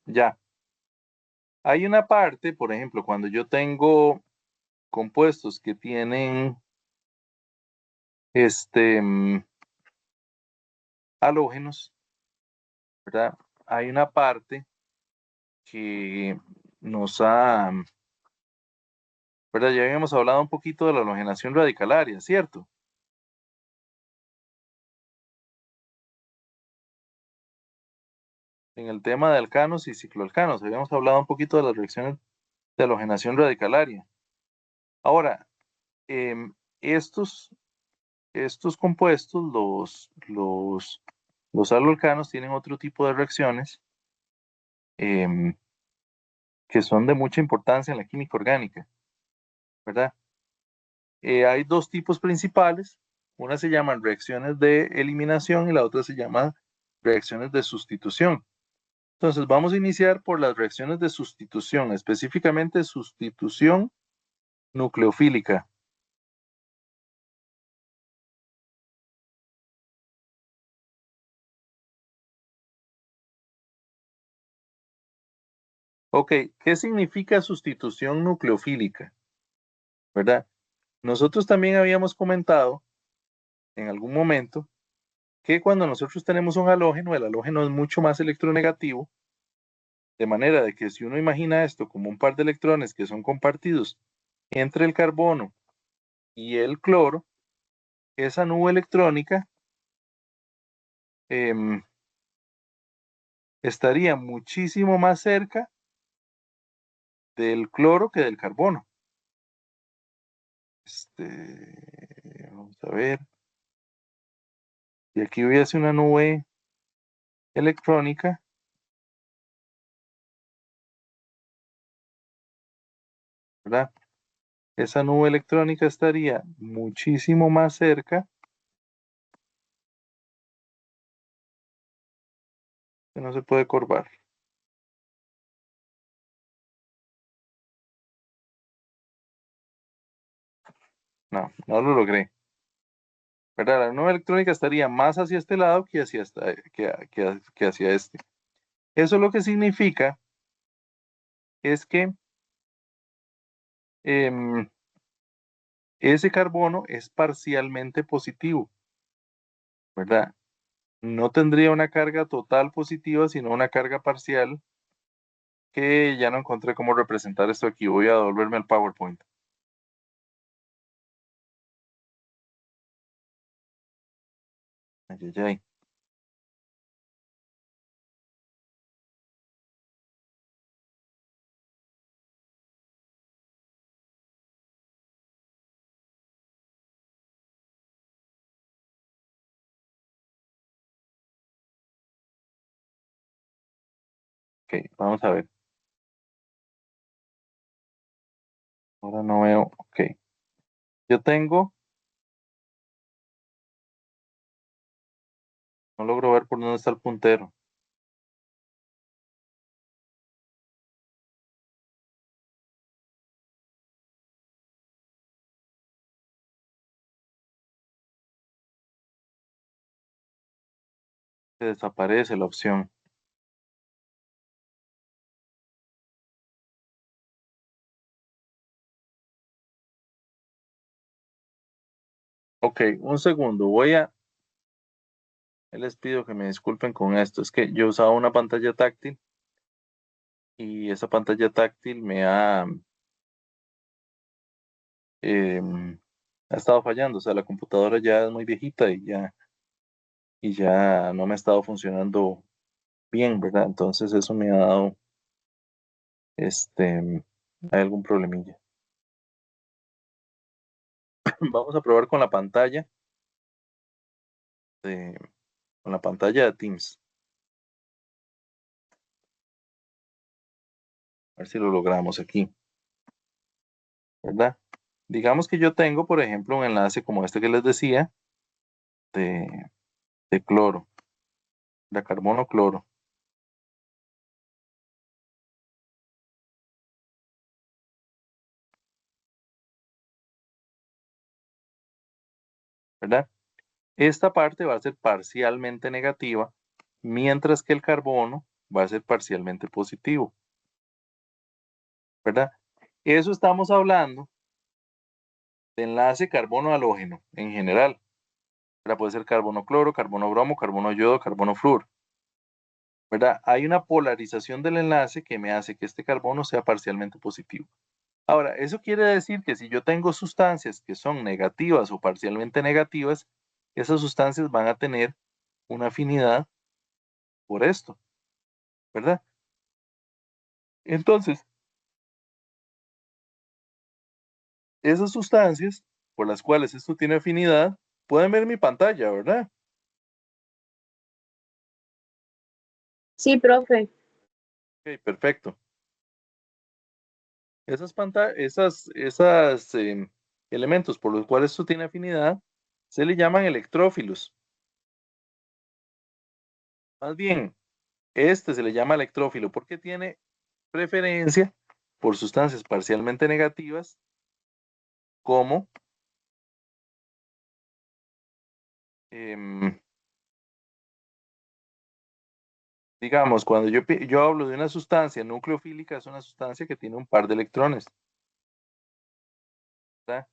Ya. Hay una parte, por ejemplo, cuando yo tengo compuestos que tienen halógenos, ¿verdad? Hay una parte que nos ha, ¿verdad? Ya habíamos hablado un poquito de la halogenación radicalaria, ¿cierto? En el tema de alcanos y cicloalcanos, habíamos hablado un poquito de las reacciones de halogenación radicalaria. Ahora, em, estos, estos compuestos, los alcanos, tienen otro tipo de reacciones em, que son de mucha importancia en la química orgánica, ¿verdad? Hay dos tipos principales. Una se llaman reacciones de eliminación y la otra se llama reacciones de sustitución. Entonces, vamos a iniciar por las reacciones de sustitución, específicamente sustitución nucleofílica. Ok, ¿qué significa sustitución nucleofílica? ¿Verdad? Nosotros también habíamos comentado en algún momento que cuando nosotros tenemos un halógeno, el halógeno es mucho más electronegativo, de manera de que si uno imagina esto como un par de electrones que son compartidos entre el carbono y el cloro, esa nube electrónica em, estaría muchísimo más cerca del cloro que del carbono. Vamos a ver. Y aquí hubiese una nube electrónica, ¿verdad? Esa nube electrónica estaría muchísimo más cerca, que no se puede curvar. No, no lo logré. ¿Verdad? La nube electrónica estaría más hacia este lado que hacia, que hacia este. Eso lo que significa es que em, ese carbono es parcialmente positivo, ¿verdad? No tendría una carga total positiva, sino una carga parcial que ya no encontré cómo representar esto aquí. Voy a devolverme al PowerPoint. Ay, ay, ay. Ok, vamos a ver. Ahora no veo. Ok. Yo tengo, no logro ver por dónde está el puntero. Se desaparece la opción. Ok, un segundo. Les pido que me disculpen con esto. Es que yo usaba una pantalla táctil y esa pantalla táctil ha estado fallando. O sea, la computadora ya es muy viejita y ya no me ha estado funcionando bien, ¿verdad? Entonces eso me ha dado, hay algún problemilla. Vamos a probar de, con la pantalla de Teams. A ver si lo logramos aquí, ¿verdad? Digamos que yo tengo, por ejemplo, un enlace como este que les decía de, de cloro, de carbono cloro, ¿verdad? Esta parte va a ser parcialmente negativa, mientras que el carbono va a ser parcialmente positivo, ¿verdad? Eso estamos hablando de enlace carbono-halógeno en general. ¿Verdad? Puede ser carbono cloro, carbono bromo, carbono yodo, carbono flúor. ¿Verdad? Hay una polarización del enlace que me hace que este carbono sea parcialmente positivo. Ahora, eso quiere decir que si yo tengo sustancias que son negativas o parcialmente negativas, esas sustancias van a tener una afinidad por esto, ¿verdad? Entonces, esas sustancias por las cuales esto tiene afinidad, pueden ver mi pantalla, ¿verdad? Sí, profe. Ok, perfecto. Esas elementos por los cuales esto tiene afinidad se le llaman electrófilos. Más bien, este se le llama electrófilo porque tiene preferencia por sustancias parcialmente negativas como, em, digamos, cuando yo hablo de una sustancia nucleofílica, es una sustancia que tiene un par de electrones, ¿verdad?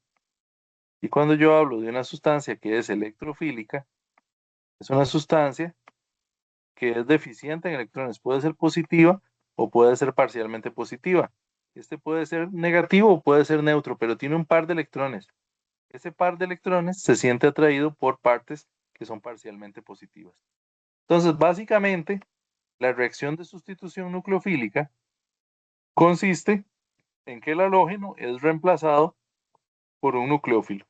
Y cuando yo hablo de una sustancia que es electrofílica, es una sustancia que es deficiente en electrones. Puede ser positiva o puede ser parcialmente positiva. Este puede ser negativo o puede ser neutro, pero tiene un par de electrones. Ese par de electrones se siente atraído por partes que son parcialmente positivas. Entonces, básicamente, la reacción de sustitución nucleofílica consiste en que el halógeno es reemplazado por un nucleófilo.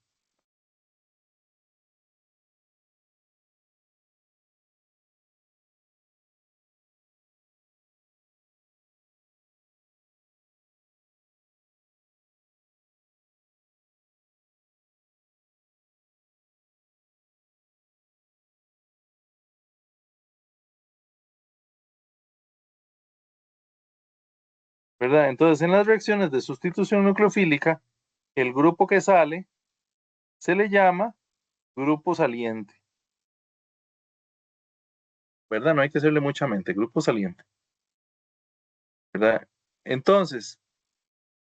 ¿Verdad? Entonces, en las reacciones de sustitución nucleofílica, el grupo que sale se le llama grupo saliente. ¿Verdad? No hay que hacerle mucha mente, grupo saliente. ¿Verdad? Entonces,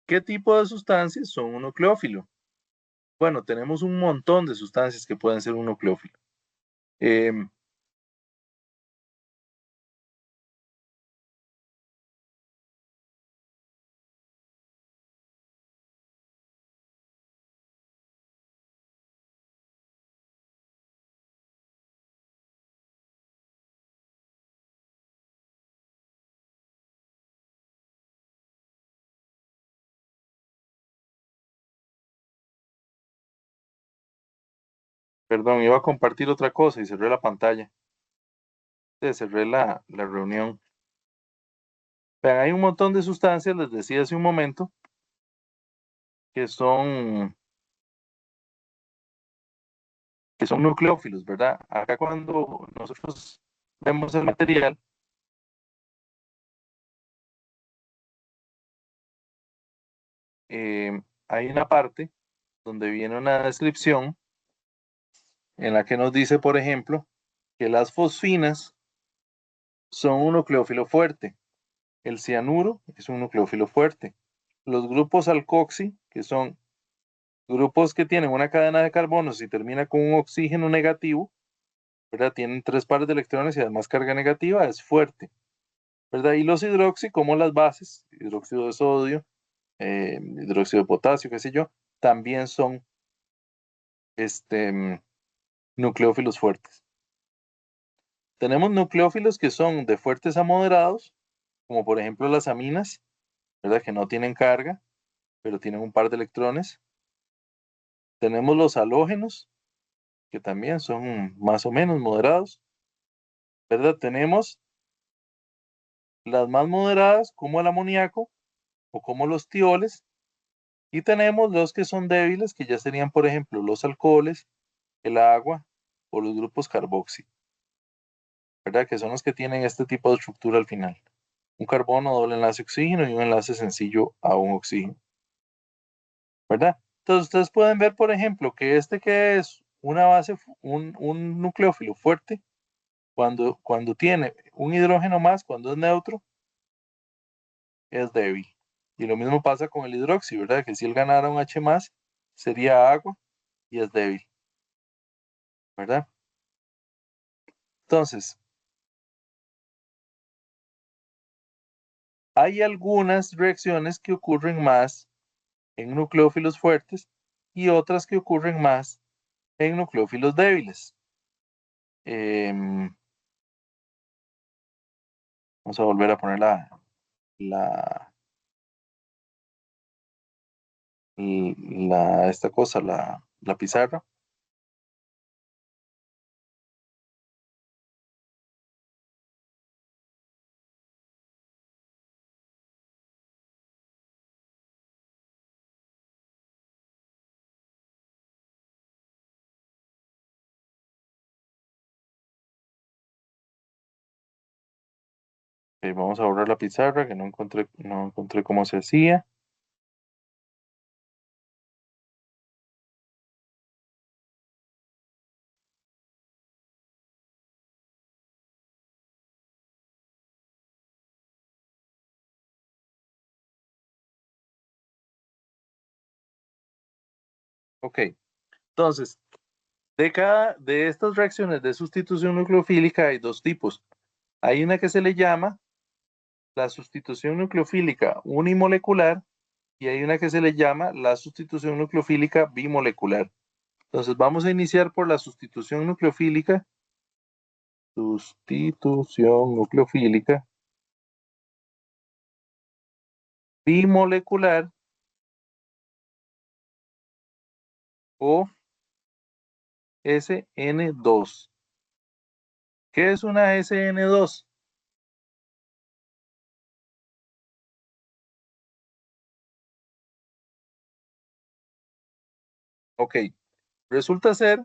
¿qué tipo de sustancias son un nucleófilo? Bueno, tenemos un montón de sustancias que pueden ser un nucleófilo. Em, Perdón, iba a compartir otra cosa y cerré la pantalla. Cerré la reunión. Vean, hay un montón de sustancias, les decía hace un momento, que son, que son nucleófilos, ¿verdad? Acá cuando nosotros vemos el material, hay una parte donde viene una descripción en la que nos dice, por ejemplo, que las fosfinas son un nucleófilo fuerte. El cianuro es un nucleófilo fuerte. Los grupos alcoxi, que son grupos que tienen una cadena de carbonos y termina con un oxígeno negativo, ¿verdad? Tienen 3 pares de electrones y además carga negativa, es fuerte, ¿verdad? Y los hidroxi, como las bases, hidróxido de sodio, hidróxido de potasio, qué sé yo, también son nucleófilos fuertes. Tenemos nucleófilos que son de fuertes a moderados, como por ejemplo las aminas, ¿verdad? Que no tienen carga, pero tienen un par de electrones. Tenemos los halógenos, que también son más o menos moderados, ¿verdad? Tenemos las más moderadas, como el amoníaco o como los tioles, y tenemos los que son débiles, que ya serían, por ejemplo, los alcoholes, el agua o los grupos carboxi, ¿verdad? Que son los que tienen este tipo de estructura al final. Un carbono, doble enlace oxígeno y un enlace sencillo a un oxígeno, ¿verdad? Entonces ustedes pueden ver, por ejemplo, que este que es una base, un nucleófilo fuerte, Cuando tiene un hidrógeno más, cuando es neutro, es débil. Y lo mismo pasa con el hidroxi, ¿verdad? Que si él ganara un H más, sería agua y es débil, ¿verdad? Entonces, hay algunas reacciones que ocurren más en nucleófilos fuertes y otras que ocurren más en nucleófilos débiles. Vamos a volver a poner la, esta cosa, la pizarra. Vamos a borrar la pizarra, que no encontré cómo se hacía. Ok, entonces, de estas reacciones de sustitución nucleofílica hay dos tipos. Hay una que se le llama la sustitución nucleofílica unimolecular y hay una que se le llama la sustitución nucleofílica bimolecular. Entonces vamos a iniciar por la sustitución nucleofílica. Sustitución nucleofílica bimolecular o SN2. ¿Qué es una SN2? Ok, resulta ser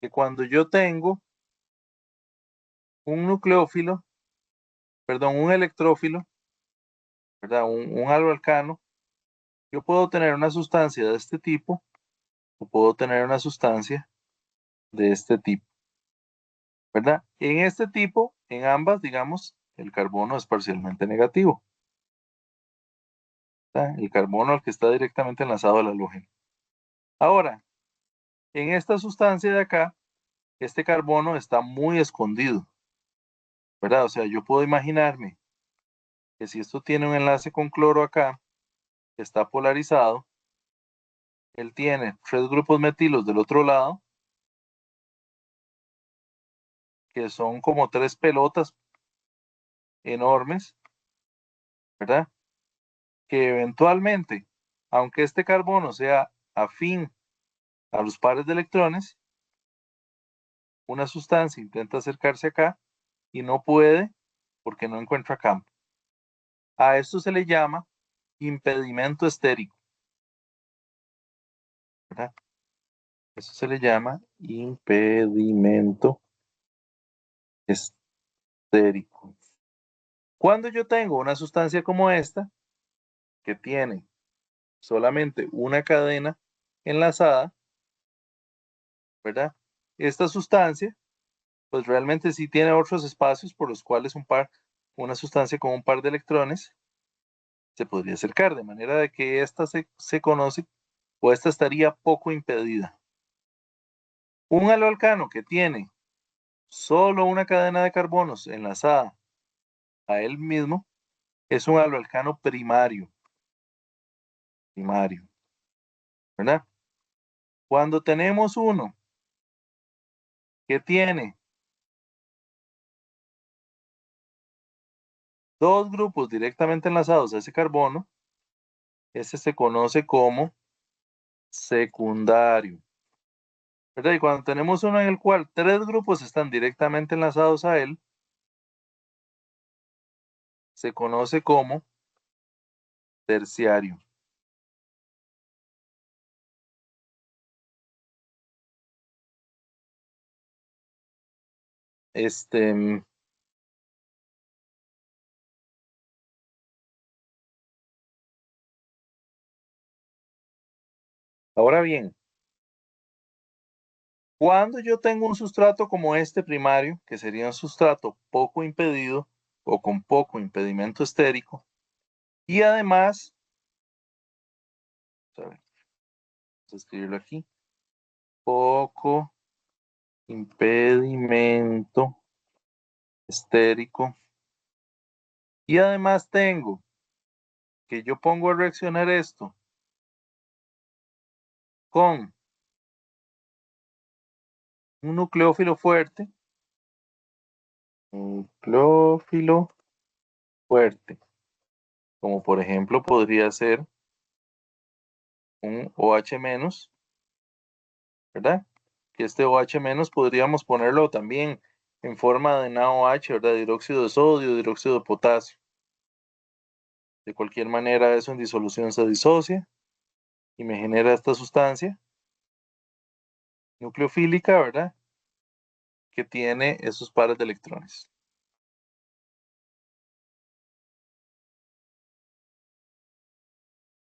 que cuando yo tengo un nucleófilo, perdón, un electrófilo, ¿verdad? Un aloalcano, yo puedo tener una sustancia de este tipo o puedo tener una sustancia de este tipo, ¿verdad? En este tipo, en ambas, digamos, el carbono es parcialmente negativo, ¿verdad? El carbono al que está directamente enlazado al halógeno. Ahora, en esta sustancia de acá, este carbono está muy escondido, ¿verdad? O sea, yo puedo imaginarme que si esto tiene un enlace con cloro acá, que está polarizado, él tiene 3 grupos metilos del otro lado, que son como 3 pelotas enormes, ¿verdad? Que eventualmente, aunque este carbono sea afín a los pares de electrones, una sustancia intenta acercarse acá y no puede porque no encuentra campo. A esto se le llama impedimento estérico, ¿verdad? Eso se le llama impedimento estérico. Cuando yo tengo una sustancia como esta, que tiene solamente una cadena enlazada, ¿verdad? Esta sustancia, pues realmente sí tiene otros espacios por los cuales una sustancia con un par de electrones se podría acercar, de manera de que esta se conoce o esta estaría poco impedida. Un aloalcano que tiene solo una cadena de carbonos enlazada a él mismo es un aloalcano primario, ¿verdad? Cuando tenemos uno que tiene 2 grupos directamente enlazados a ese carbono, ese se conoce como secundario, ¿verdad? Y cuando tenemos uno en el cual 3 grupos están directamente enlazados a él, se conoce como terciario. Este, ahora bien, Cuando yo tengo un sustrato como este primario, que sería un sustrato poco impedido o con poco impedimento estérico, y además, a ver, vamos a escribirlo aquí, poco impedimento estérico, y además tengo que yo pongo a reaccionar esto con un nucleófilo fuerte, como por ejemplo podría ser un OH-, ¿verdad? Que este OH- podríamos ponerlo también en forma de NaOH, ¿verdad? Hidróxido de sodio, hidróxido de potasio. De cualquier manera, eso en disolución se disocia y me genera esta sustancia nucleofílica, ¿verdad? Que tiene esos pares de electrones.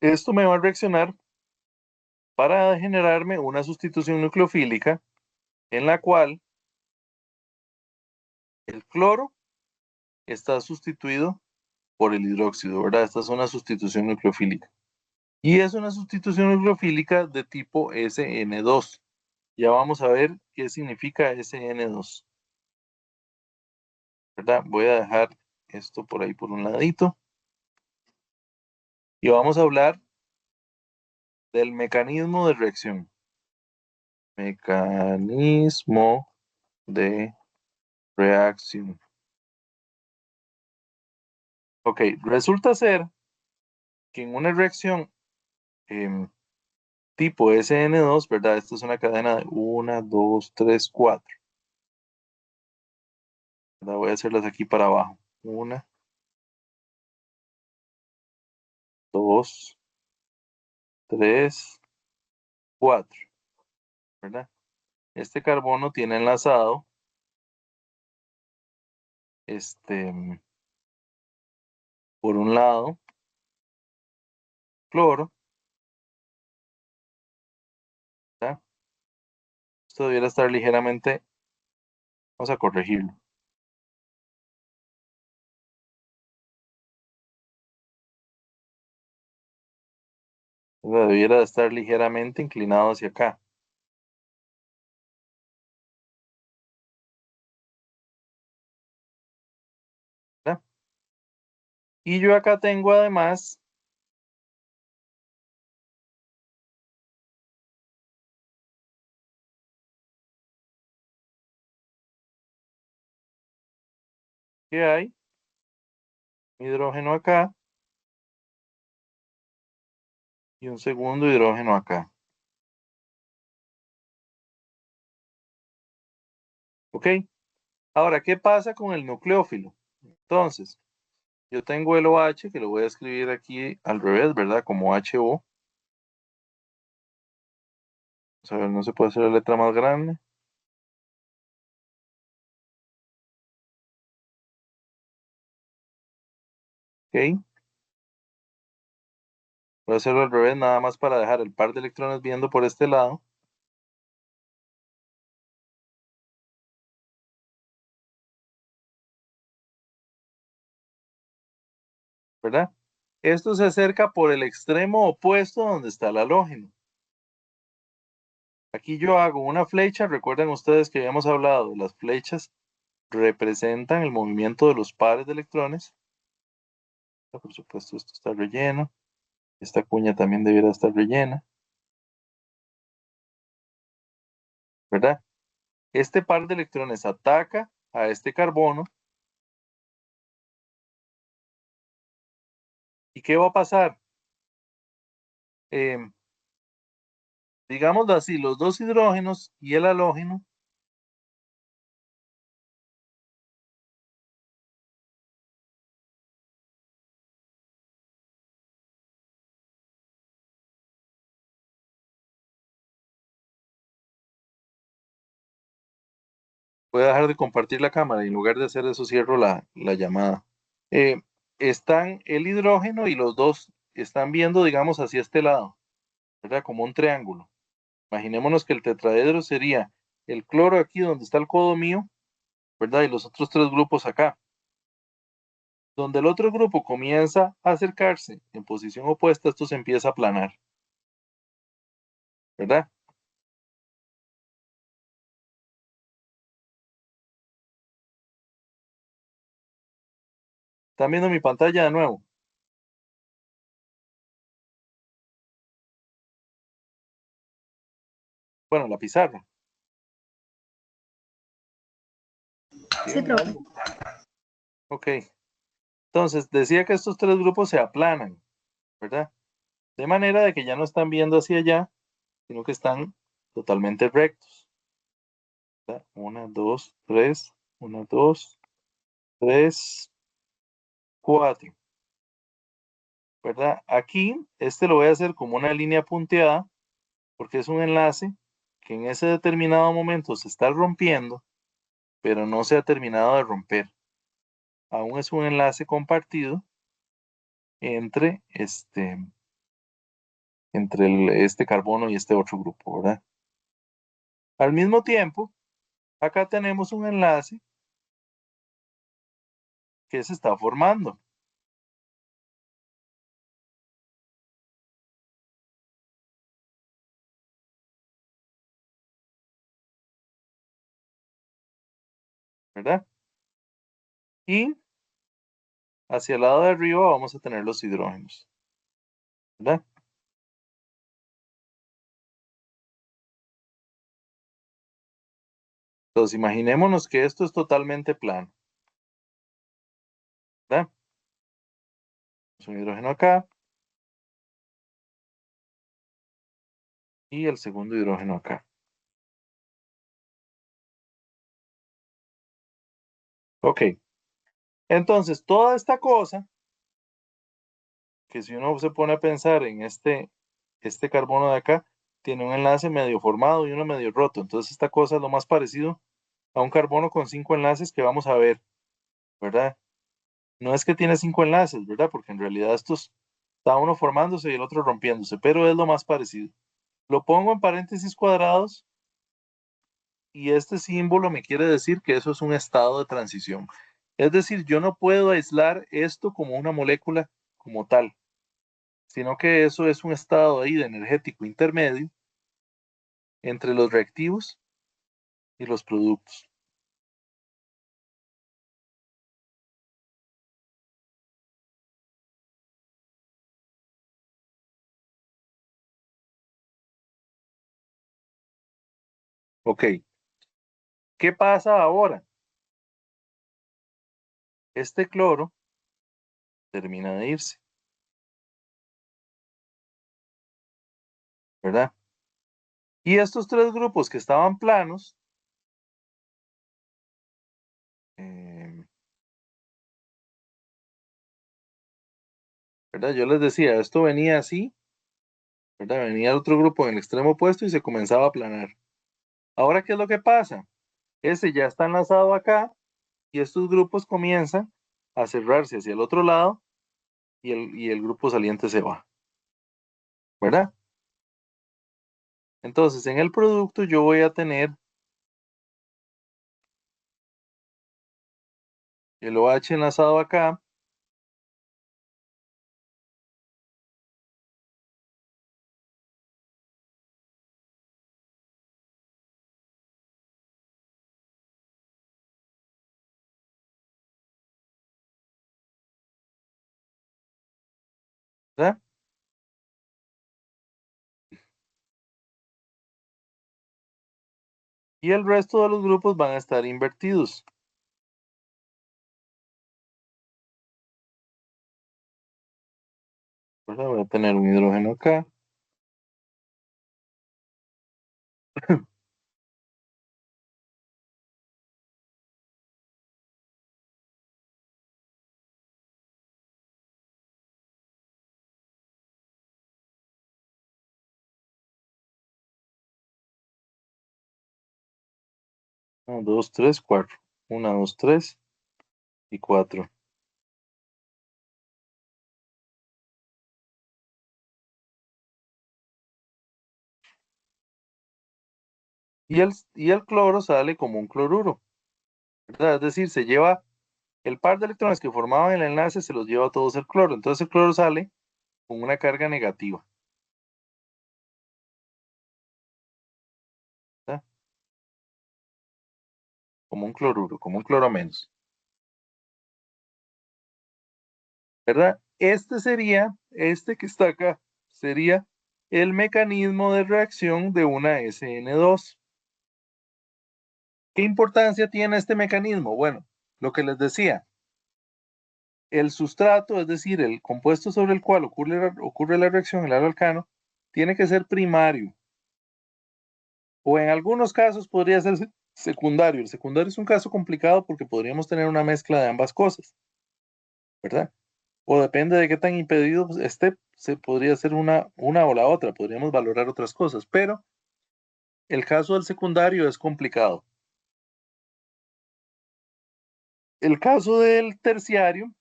Esto me va a reaccionar para generarme una sustitución nucleofílica en la cual el cloro está sustituido por el hidróxido, ¿verdad? Esta es una sustitución nucleofílica. Y es una sustitución nucleofílica de tipo SN2. Ya vamos a ver qué significa SN2. ¿Verdad? Voy a dejar esto por ahí por un ladito. Y vamos a hablar del mecanismo de reacción. Mecanismo de reacción. Ok, resulta ser que en una reacción tipo SN2, ¿verdad? Esta es una cadena de 1, 2, 3, 4. Voy a hacerlas aquí para abajo. 1, 2, 3, 4. ¿Verdad? Este carbono tiene enlazado por un lado, cloro, ¿verdad? Esto debiera estar ligeramente, vamos a corregirlo. Debiera de estar ligeramente inclinado hacia acá. ¿Verdad? Y yo acá tengo además que hay hidrógeno acá y un segundo hidrógeno acá. ¿Ok? Ahora, ¿qué pasa con el nucleófilo? Entonces, yo tengo el OH, que lo voy a escribir aquí al revés, ¿verdad? Como HO. Vamos a ver, no se puede hacer la letra más grande. ¿Ok? Voy a hacerlo al revés, nada más para dejar el par de electrones viendo por este lado. ¿Verdad? Esto se acerca por el extremo opuesto donde está el halógeno. Aquí yo hago una flecha, recuerden ustedes que habíamos hablado, las flechas representan el movimiento de los pares de electrones. Por supuesto, esto está relleno. Esta cuña también debiera estar rellena. ¿Verdad? Este par de electrones ataca a este carbono. ¿Y qué va a pasar? Digámoslo así, los dos hidrógenos y el halógeno voy a dejar de compartir la cámara y en lugar de hacer eso cierro la llamada. Están el hidrógeno y los dos están viendo, digamos, hacia este lado, ¿verdad? Como un triángulo. Imaginémonos que el tetraedro sería el cloro aquí donde está el codo mío, ¿verdad? Y los otros tres grupos acá. Donde el otro grupo comienza a acercarse en posición opuesta, esto se empieza a aplanar, ¿verdad? ¿Están viendo mi pantalla de nuevo? Bueno, la pizarra. Sí, Díganme profe. algo. Ok. Entonces, decía que estos tres grupos se aplanan, ¿verdad? De manera de que ya no están viendo hacia allá, sino que están totalmente rectos. ¿Verdad? Una, dos, tres. Una, dos, tres, cuatro. ¿Verdad? Aquí, este lo voy a hacer como una línea punteada, porque es un enlace que en ese determinado momento se está rompiendo, pero no se ha terminado de romper. Aún es un enlace compartido entre este carbono y este otro grupo, ¿verdad? Al mismo tiempo, acá tenemos un enlace que se está formando, ¿verdad? Y hacia el lado de arriba vamos a tener los hidrógenos, ¿verdad? Entonces, imaginémonos que esto es totalmente plano, ¿verdad? Es un hidrógeno acá y el segundo hidrógeno acá. Ok, entonces toda esta cosa, que si uno se pone a pensar en este carbono de acá, tiene un enlace medio formado y uno medio roto. Entonces esta cosa es lo más parecido a un carbono con 5 enlaces que vamos a ver, ¿verdad? No es que tiene 5 enlaces, ¿verdad? Porque en realidad estos está uno formándose y el otro rompiéndose, pero es lo más parecido. Lo pongo en paréntesis cuadrados y este símbolo me quiere decir que eso es un estado de transición. Es decir, yo no puedo aislar esto como una molécula como tal, sino que eso es un estado ahí de energético intermedio entre los reactivos y los productos. Ok, ¿qué pasa ahora? Este cloro termina de irse, ¿verdad? Y estos tres grupos que estaban planos, eh, ¿verdad? Yo les decía, esto venía así, ¿verdad? Venía el otro grupo en el extremo opuesto y se comenzaba a aplanar. Ahora, ¿qué es lo que pasa? Ese ya está enlazado acá y estos grupos comienzan a cerrarse hacia el otro lado y el grupo saliente se va, ¿verdad? Entonces, en el producto yo voy a tener el OH enlazado acá, ¿verdad? Y el resto de los grupos van a estar invertidos, ¿verdad? Voy a tener un hidrógeno acá, 1, 2, 3, 4. 1, 2, 3 y 4. y el cloro sale como un cloruro, ¿verdad? Es decir, se lleva el par de electrones que formaban el enlace, se los lleva a todos el cloro. Entonces el cloro sale con una carga negativa, ¿verdad? Como un cloruro, como un cloro menos, ¿verdad? Este que está acá, sería el mecanismo de reacción de una SN2. ¿Qué importancia tiene este mecanismo? Bueno, lo que les decía, el sustrato, es decir, el compuesto sobre el cual ocurre la reacción, el alcano, tiene que ser primario. O en algunos casos podría ser secundario. El secundario es un caso complicado porque podríamos tener una mezcla de ambas cosas, ¿verdad? O depende de qué tan impedido esté, se podría ser una o la otra. Podríamos valorar otras cosas, pero el caso del secundario es complicado. El caso del terciario,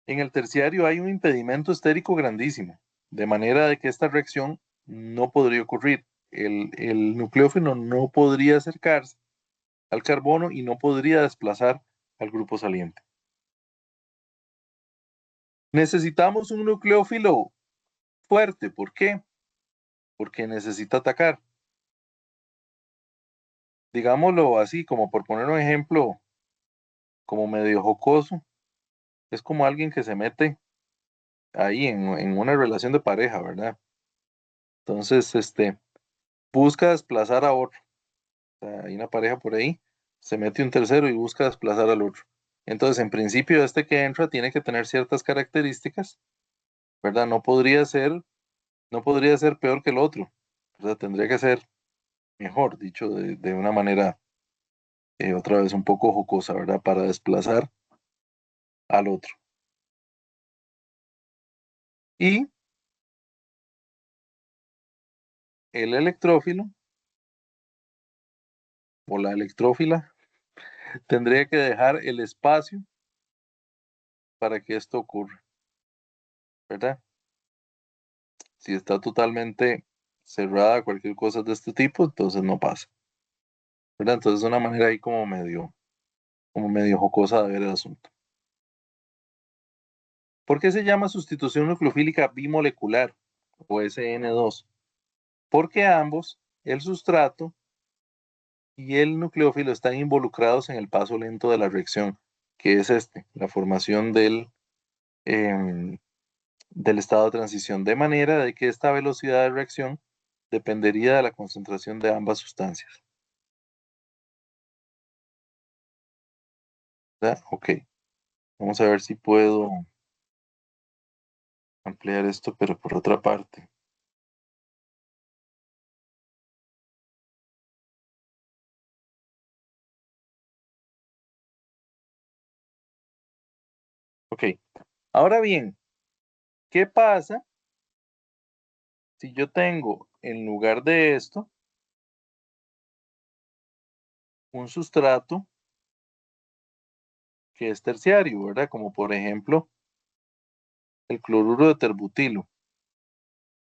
en el terciario hay un impedimento estérico grandísimo, de manera de que esta reacción no podría ocurrir. El nucleófilo no podría acercarse al carbono y no podría desplazar al grupo saliente. Necesitamos un nucleófilo fuerte. ¿Por qué? Porque necesita atacar. Digámoslo así, como por poner un ejemplo como medio jocoso, es como alguien que se mete ahí en una relación de pareja, ¿verdad? Entonces, busca desplazar a otro. O sea, hay una pareja por ahí, se mete un tercero y busca desplazar al otro. Entonces, en principio, este que entra tiene que tener ciertas características, ¿verdad? No podría ser peor que el otro, ¿verdad? Tendría que ser mejor, dicho de una manera otra vez un poco jocosa, ¿verdad? Para desplazar al otro. Y el electrófilo o la electrófila tendría que dejar el espacio para que esto ocurra, ¿verdad? Si está totalmente cerrada cualquier cosa de este tipo, entonces no pasa, ¿verdad? Entonces es una manera ahí como medio jocosa de ver el asunto. ¿Por qué se llama sustitución nucleofílica bimolecular o SN2? Porque ambos, el sustrato y el nucleófilo, están involucrados en el paso lento de la reacción, que es la formación em, del estado de transición, de manera de que esta velocidad de reacción dependería de la concentración de ambas sustancias. ¿Verdad? Ok, vamos a ver si puedo ampliar esto, pero por otra parte. Ok, ahora bien, ¿qué pasa si yo tengo en lugar de esto un sustrato que es terciario, ¿verdad? Como por ejemplo el cloruro de terbutilo,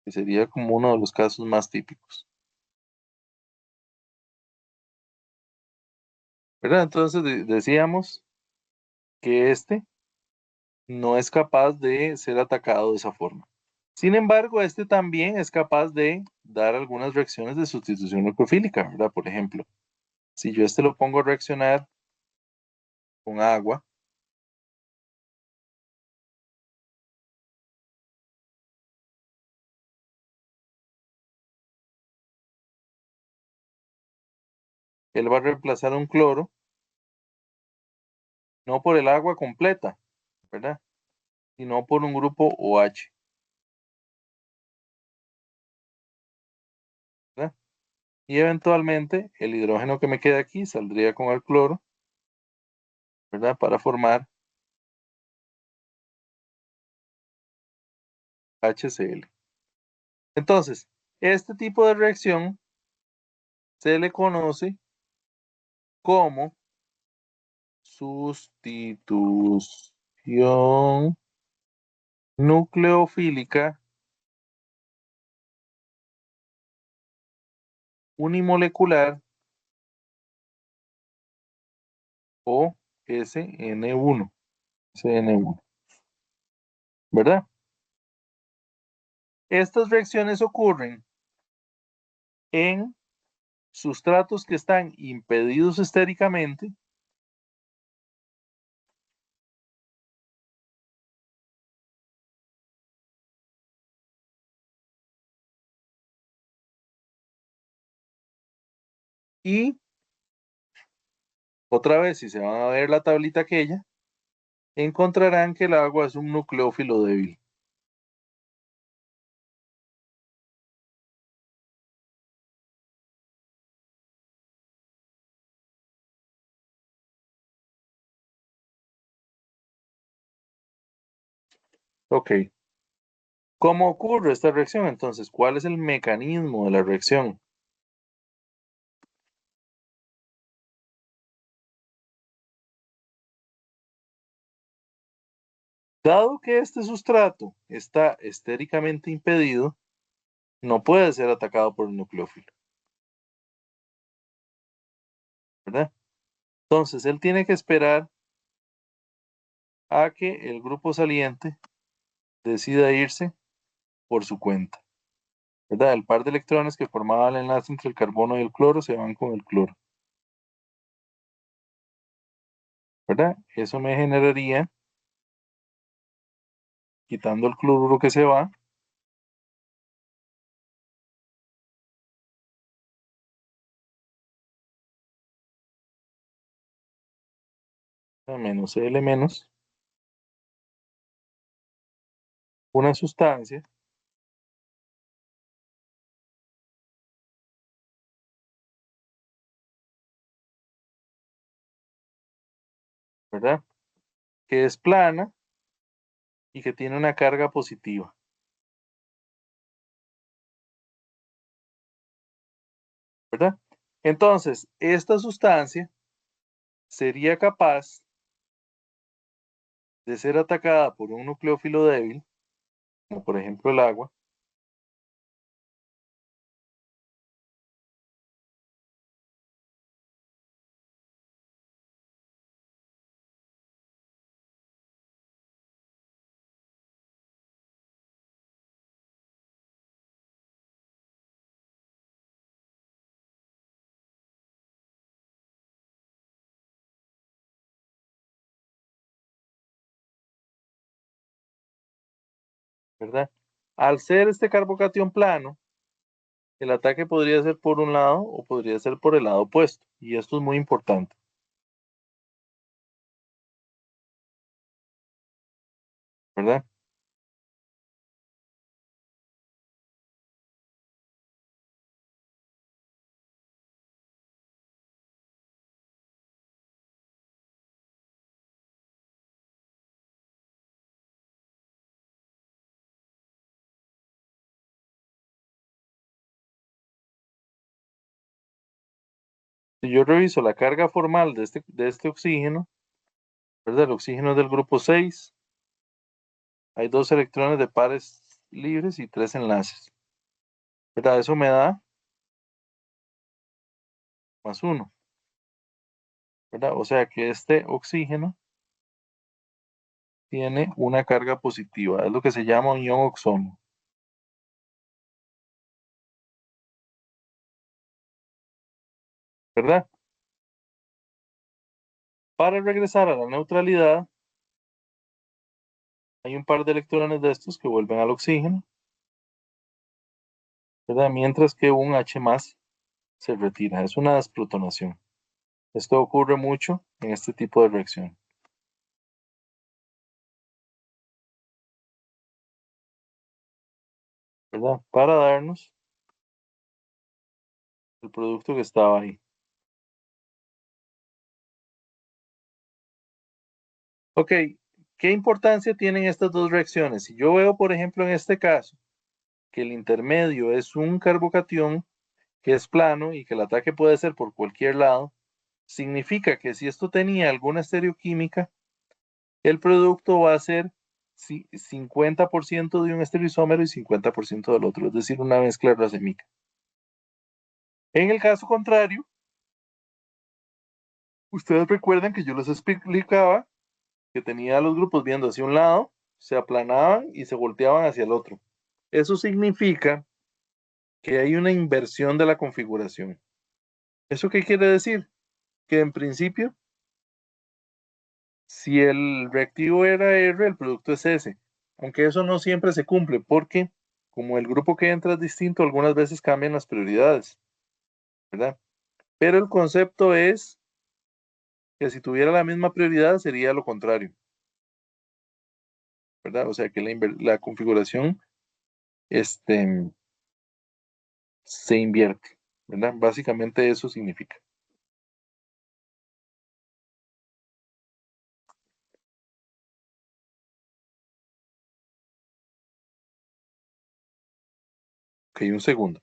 que sería como uno de los casos más típicos, ¿verdad? Entonces decíamos que no es capaz de ser atacado de esa forma. Sin embargo, también es capaz de dar algunas reacciones de sustitución nucleofílica, ¿verdad? Por ejemplo, si yo lo pongo a reaccionar con agua, él va a reemplazar un cloro, no por el agua completa, ¿verdad? Sino por un grupo OH, ¿verdad? Y eventualmente el hidrógeno que me queda aquí saldría con el cloro, ¿verdad? Para formar HCl. Entonces, este tipo de reacción se le conoce como sustitución nucleofílica unimolecular o SN1. SN1. ¿Verdad? Estas reacciones ocurren en sustratos que están impedidos estéricamente y otra vez, si se van a ver la tablita aquella, encontrarán que el agua es un nucleófilo débil. Ok. ¿Cómo ocurre esta reacción? Entonces, ¿cuál es el mecanismo de la reacción? Dado que este sustrato está estéricamente impedido, no puede ser atacado por el nucleófilo, ¿verdad? Entonces, él tiene que esperar a que el grupo saliente decida irse por su cuenta, ¿verdad? El par de electrones que formaba el enlace entre el carbono y el cloro se van con el cloro, ¿verdad? Eso me generaría, quitando el cloruro que se va, a menos L menos, una sustancia, ¿verdad? Que es plana y que tiene una carga positiva, ¿verdad? Entonces, esta sustancia sería capaz de ser atacada por un nucleófilo débil, como por ejemplo el agua, ¿verdad? Al ser este carbocatión plano, el ataque podría ser por un lado o podría ser por el lado opuesto, y esto es muy importante, ¿verdad? Si yo reviso la carga formal de este oxígeno, ¿verdad? El oxígeno es del grupo 6, hay 2 electrones de pares libres y 3 enlaces, ¿verdad? Eso me da más 1, ¿verdad? O sea que este oxígeno tiene una carga positiva, es lo que se llama un ion oxono, ¿verdad? Para regresar a la neutralidad, hay un par de electrones de estos que vuelven al oxígeno, ¿verdad? Mientras que un H más se retira. Es una desprotonación. Esto ocurre mucho en este tipo de reacción, ¿verdad? Para darnos el producto que estaba ahí. Ok, ¿qué importancia tienen estas dos reacciones? Si yo veo, por ejemplo, en este caso, que el intermedio es un carbocatión que es plano y que el ataque puede ser por cualquier lado, significa que si esto tenía alguna estereoquímica, el producto va a ser 50% de un estereoisómero y 50% del otro, es decir, una mezcla racémica. En el caso contrario, Ustedes recuerdan que yo les explicaba que tenía a los grupos viendo hacia un lado, se aplanaban y se volteaban hacia el otro. Eso significa que hay una inversión de la configuración. ¿Eso qué quiere decir? Que en principio, si el reactivo era R, el producto es S. Aunque eso no siempre se cumple, porque como el grupo que entra es distinto, algunas veces cambian las prioridades, ¿verdad? Pero el concepto es que si tuviera la misma prioridad sería lo contrario, ¿verdad? O sea que la configuración este, se invierte, ¿verdad? Básicamente eso significa. Ok, un segundo.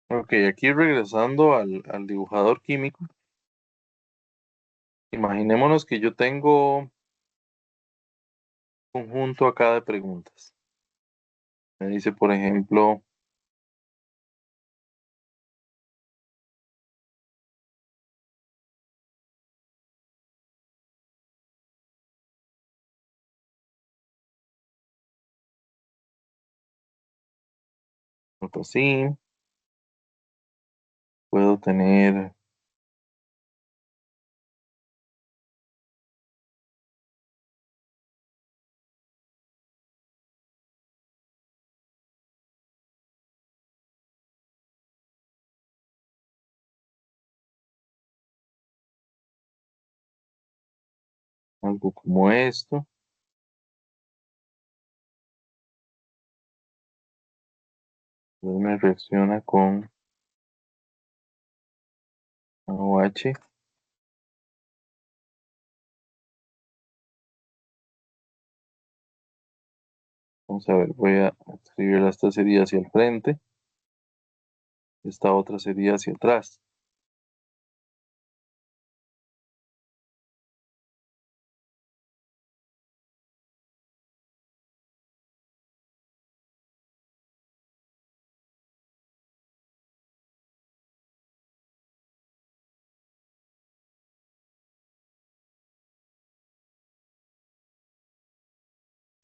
Ok, aquí regresando al dibujador químico, imaginémonos que yo tengo un conjunto acá de preguntas. Me dice, por ejemplo, nota así, puedo tener algo como esto. Entonces me reacciona con OH. Vamos a ver, voy a escribir esta sería hacia el frente, esta otra sería hacia atrás.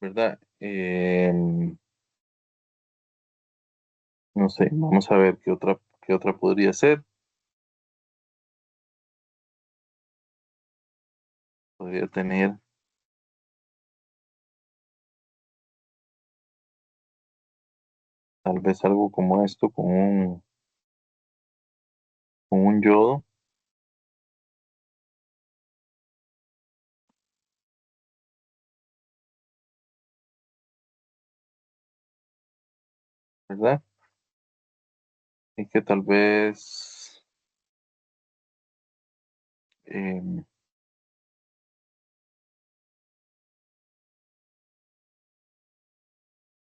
¿Verdad? No sé, vamos a ver qué otra podría ser. Podría tener tal vez algo como esto, con un yodo, ¿verdad? Y que tal vez em,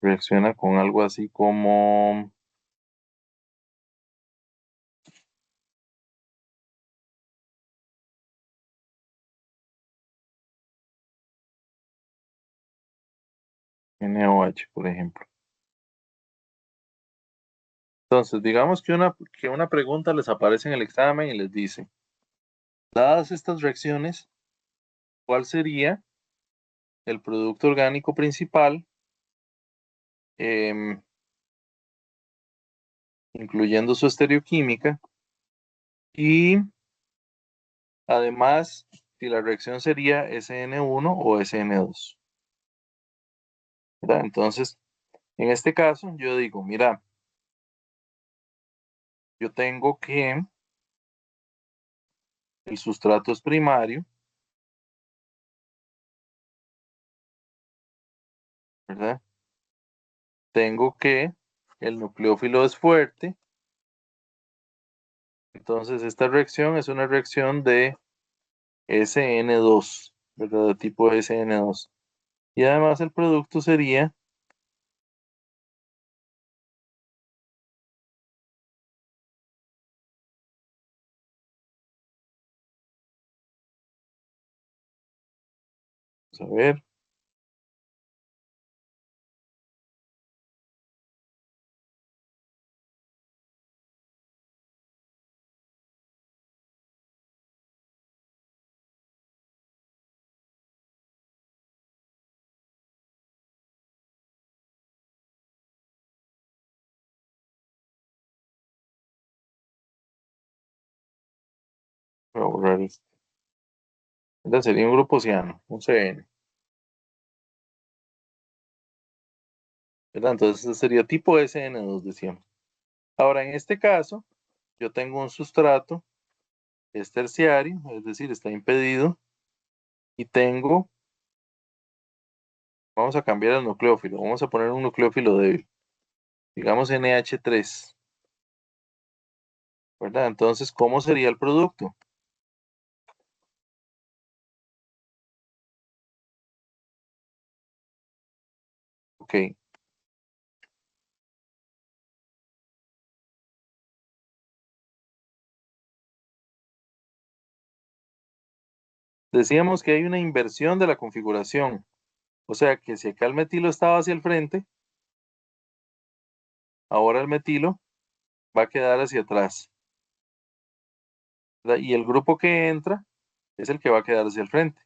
reacciona con algo así como NOH, por ejemplo. Entonces, digamos que una pregunta les aparece en el examen y les dice, dadas estas reacciones, ¿cuál sería el producto orgánico principal, em, incluyendo su estereoquímica? Y además, si la reacción sería SN1 o SN2, ¿verdad? Entonces, en este caso, yo digo, mira, yo tengo que el sustrato es primario, ¿verdad? Tengo que el nucleófilo es fuerte. Entonces, esta reacción es una reacción de SN2, ¿verdad? De tipo SN2. Y además el producto sería vamos a ver. Voy a borrar esto. ¿Verdad? Sería un grupo ciano, un CN. ¿Verdad? Entonces ese sería tipo SN2, decíamos. Ahora, en este caso, yo tengo un sustrato, es terciario, es decir, está impedido, y tengo, vamos a cambiar el nucleófilo, vamos a poner un nucleófilo débil, digamos NH3, ¿verdad? Entonces, ¿cómo sería el producto? Ok, decíamos que hay una inversión de la configuración, o sea que si acá el metilo estaba hacia el frente, ahora el metilo va a quedar hacia atrás, ¿verdad? Y el grupo que entra es el que va a quedar hacia el frente,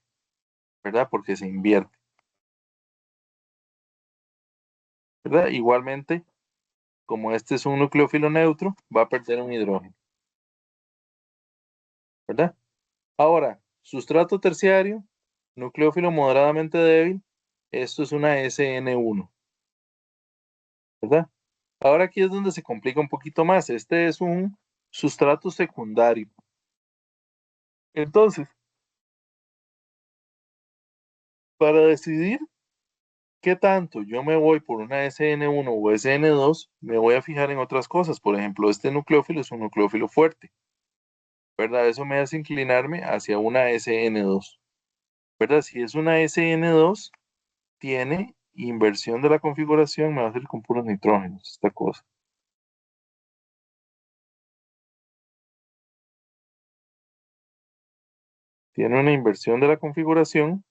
¿verdad? Porque se invierte, ¿verdad? Igualmente, como este es un nucleófilo neutro, va a perder un hidrógeno, ¿verdad? Ahora, sustrato terciario, nucleófilo moderadamente débil, esto es una SN1, ¿verdad? Ahora aquí es donde se complica un poquito más. Este es un sustrato secundario. Entonces, para decidir qué tanto yo me voy por una SN1 o SN2, me voy a fijar en otras cosas. Por ejemplo, este nucleófilo es un nucleófilo fuerte, ¿verdad? Eso me hace inclinarme hacia una SN2, ¿verdad? Si es una SN2, tiene inversión de la configuración, me va a hacer con puros nitrógenos, esta cosa. Tiene una inversión de la configuración,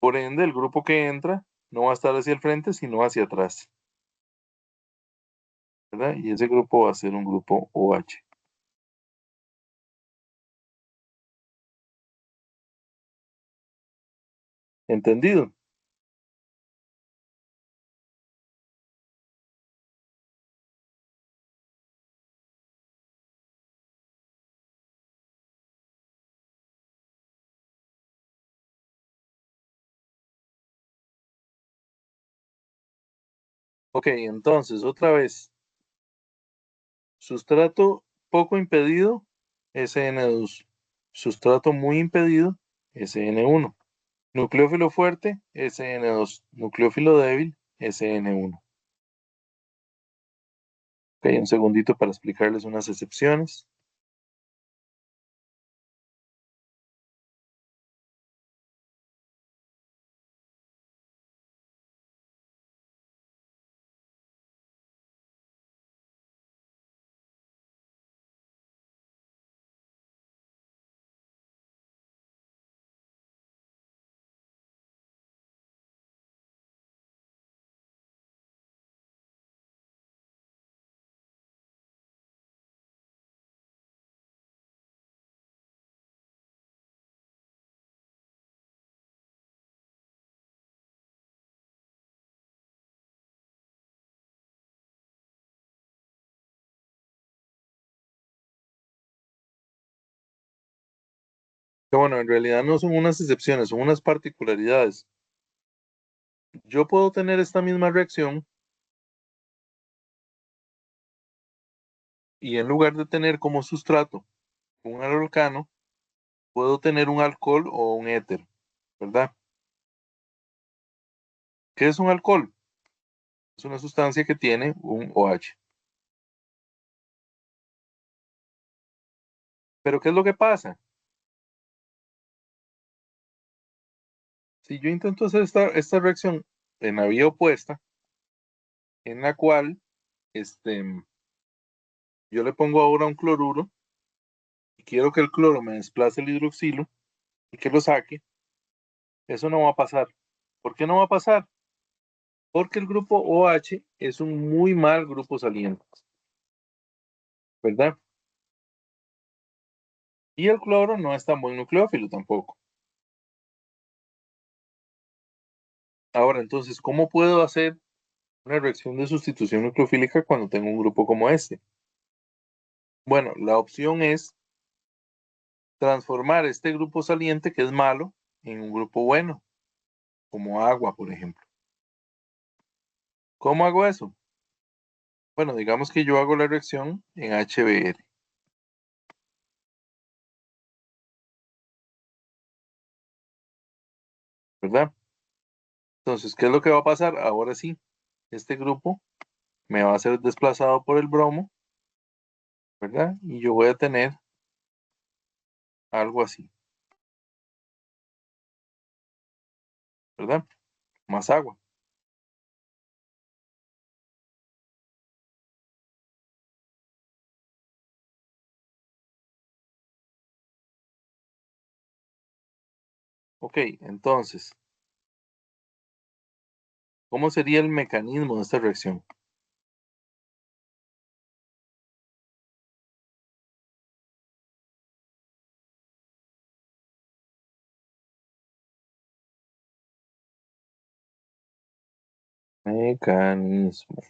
por ende, el grupo que entra no va a estar hacia el frente, sino hacia atrás, ¿verdad? Y ese grupo va a ser un grupo OH. ¿Entendido? Ok, entonces, otra vez, sustrato poco impedido, SN2. Sustrato muy impedido, SN1. Nucleófilo fuerte, SN2. Nucleófilo débil, SN1. Ok, un segundito para explicarles unas excepciones. Que bueno, en realidad no son unas excepciones, son unas particularidades. Yo puedo tener esta misma reacción y en lugar de tener como sustrato un alcano, puedo tener un alcohol o un éter, ¿verdad? ¿Qué es un alcohol? Es una sustancia que tiene un OH. Pero ¿qué es lo que pasa? Si yo intento hacer esta reacción en la vía opuesta, en la cual yo le pongo ahora un cloruro y quiero que el cloro me desplace el hidroxilo y que lo saque, eso no va a pasar. ¿Por qué no va a pasar? Porque el grupo OH es un muy mal grupo saliente, ¿verdad? Y el cloro no es tan buen nucleófilo tampoco. Ahora, entonces, ¿cómo puedo hacer una reacción de sustitución nucleofílica cuando tengo un grupo como este? Bueno, la opción es transformar este grupo saliente que es malo en un grupo bueno, como agua, por ejemplo. ¿Cómo hago eso? Bueno, digamos que yo hago la reacción en HBr, ¿verdad? Entonces, ¿qué es lo que va a pasar? Ahora sí, este grupo me va a ser desplazado por el bromo, ¿verdad? Y yo voy a tener algo así, ¿verdad? Más agua. Ok, entonces, ¿cómo sería el mecanismo de esta reacción? Mecanismo.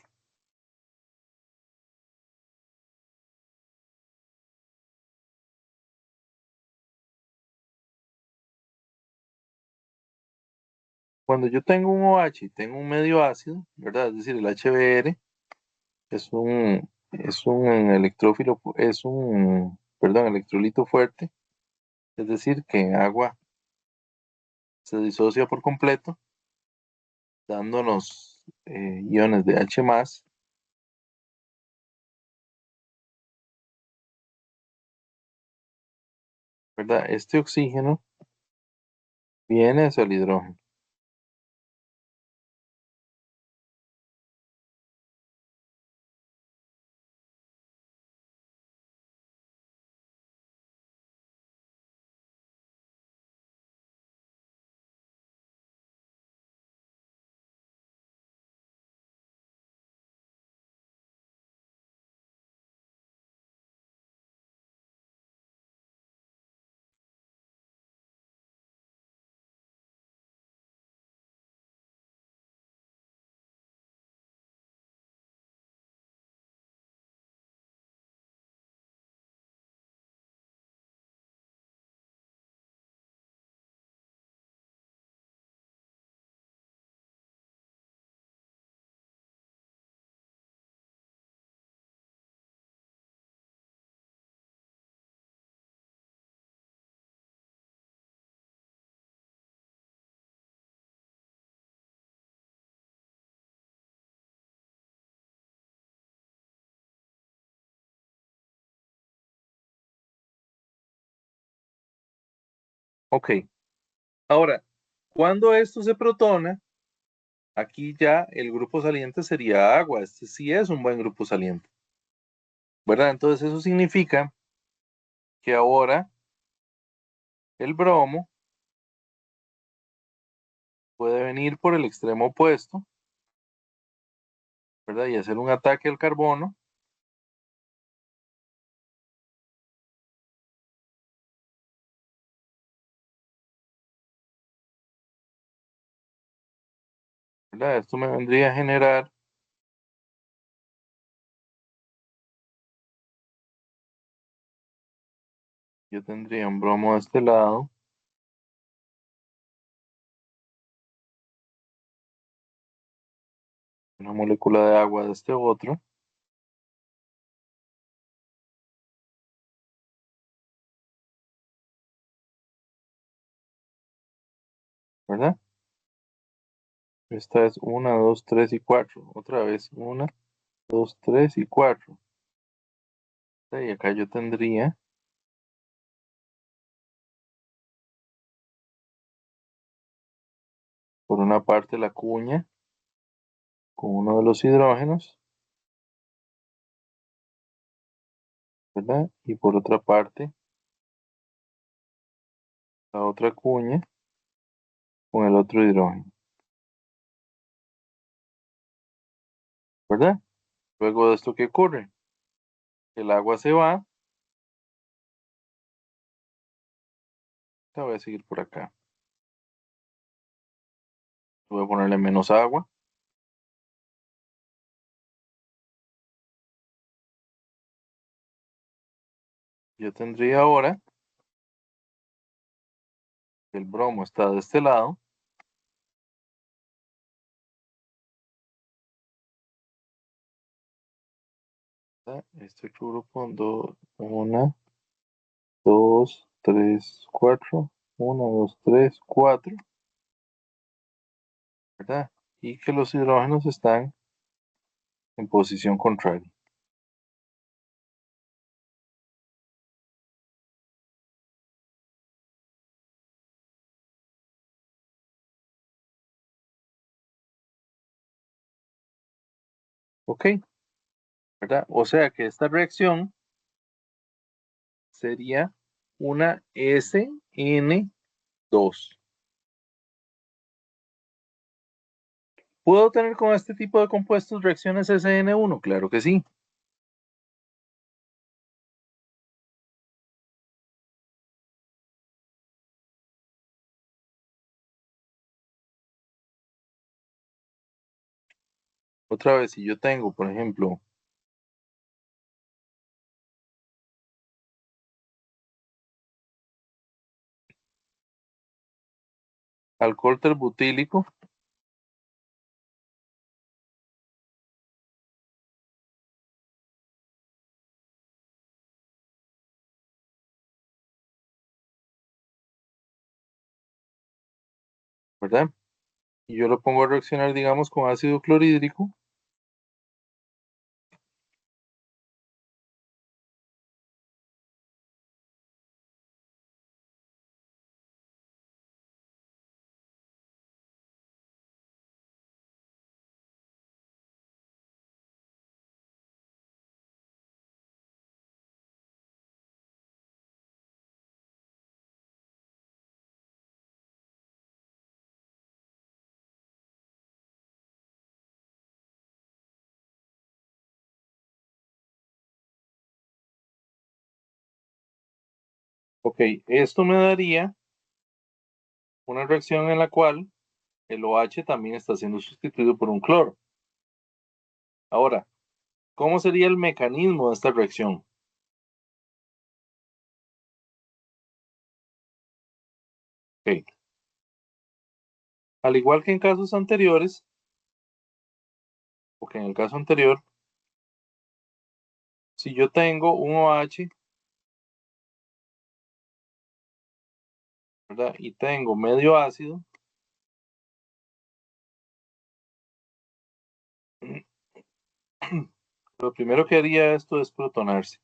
Cuando yo tengo un OH y tengo un medio ácido, ¿verdad? Es decir, el HBr es un electrófilo, perdón, electrolito fuerte, es decir, que en agua se disocia por completo, dándonos iones de H+, ¿verdad? Este oxígeno viene hacia el hidrógeno, Ok, ahora, cuando esto se protona, aquí ya el grupo saliente sería agua. Este sí es un buen grupo saliente, ¿verdad? Entonces eso significa que ahora el bromo puede venir por el extremo opuesto, ¿verdad? Y hacer un ataque al carbono, ¿verdad? Esto me vendría a generar, yo tendría un bromo de este lado, una molécula de agua de este otro, ¿verdad? Esta es 1, 2, 3 y 4. Otra vez 1, 2, 3 y 4. Y acá yo tendría por una parte la cuña con uno de los hidrógenos, ¿verdad? Y por otra parte la otra cuña con el otro hidrógeno, ¿verdad? Luego de esto, ¿qué ocurre? El agua se va. Voy a seguir por acá. Voy a ponerle menos agua. Yo tendría ahora, el bromo está de este lado. Este grupo, 1, 2, 3, 4. 1, 2, 3, 4. ¿Verdad? Y que los hidrógenos están en posición contraria. ¿Ok? ¿Verdad? O sea que esta reacción sería una SN2. ¿Puedo tener con este tipo de compuestos reacciones SN1? Claro que sí. Otra vez, si yo tengo, por ejemplo, alcohol terbutílico, ¿verdad? Y yo lo pongo a reaccionar, digamos, con ácido clorhídrico. Ok, esto me daría una reacción en la cual el OH también está siendo sustituido por un cloro. Ahora, ¿cómo sería el mecanismo de esta reacción? Ok. Al igual que en casos anteriores, porque en el caso anterior, si yo tengo un OH, ¿verdad? Y tengo medio ácido, lo primero que haría esto es protonarse.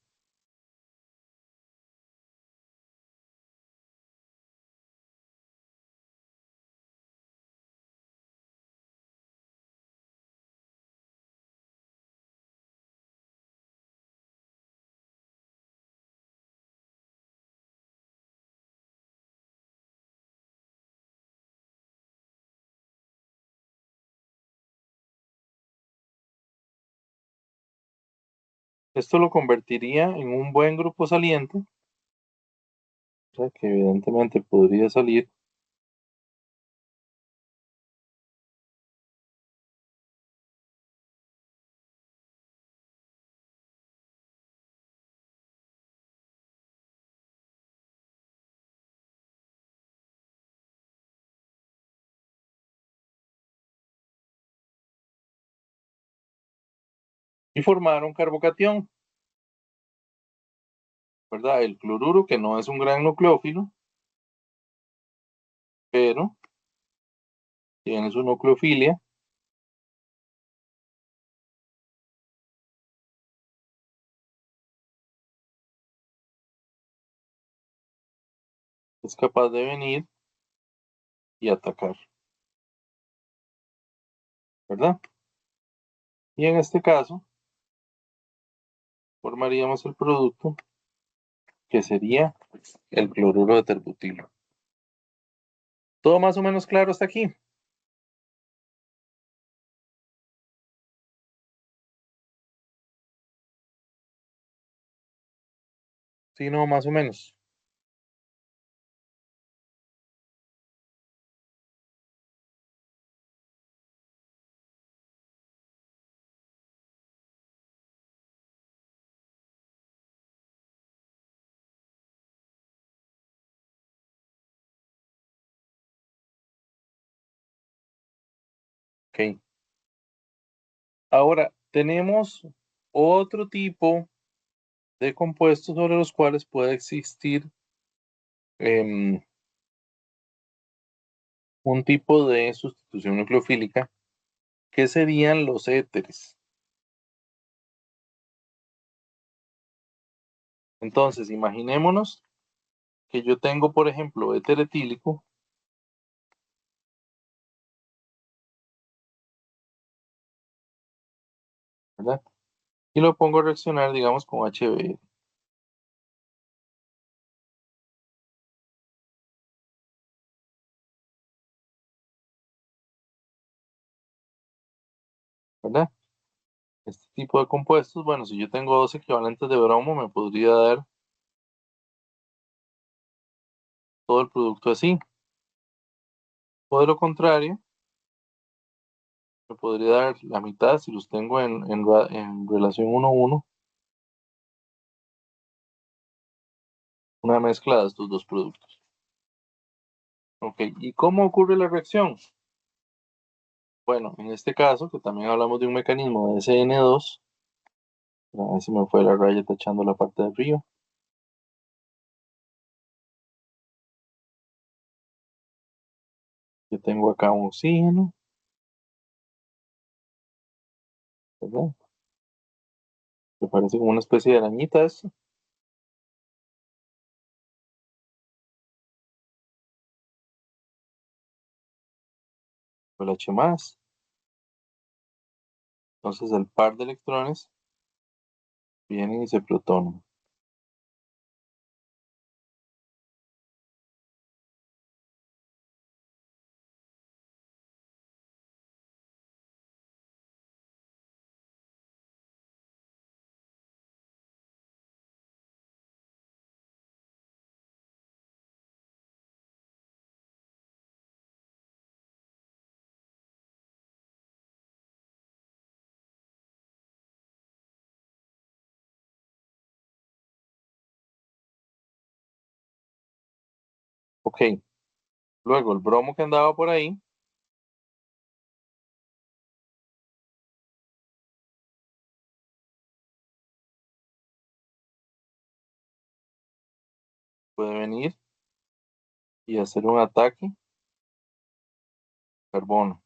Esto lo convertiría en un buen grupo saliente, o sea, que evidentemente podría salir. Y formar un carbocatión, ¿verdad? El cloruro, que no es un gran nucleófilo, pero tiene su nucleofilia. Es capaz de venir y atacar, ¿verdad? Y en este caso, formaríamos el producto que sería el cloruro de terbutilo. ¿Todo más o menos claro hasta aquí? Sí, no, más o menos. Ok. Ahora, tenemos otro tipo de compuestos sobre los cuales puede existir em, un tipo de sustitución nucleofílica, que serían los éteres. Entonces, imaginémonos que yo tengo, por ejemplo, éter etílico, ¿verdad? Y lo pongo a reaccionar, digamos, con HBr, ¿verdad? Este tipo de compuestos, bueno, si yo tengo dos equivalentes de bromo, me podría dar todo el producto así. O de lo contrario, me podría dar la mitad si los tengo en relación 1-1, una mezcla de estos dos productos. Ok, ¿y cómo ocurre la reacción? Bueno, en este caso, que también hablamos de un mecanismo de SN2, a ver si me fue la raya tachando la parte de arriba. Yo tengo acá un oxígeno, ¿verdad? Me parece como una especie de arañita esto, el H más. Entonces el par de electrones vienen y se protonan, ok. Luego el bromo que andaba por ahí puede venir y hacer un ataque carbono,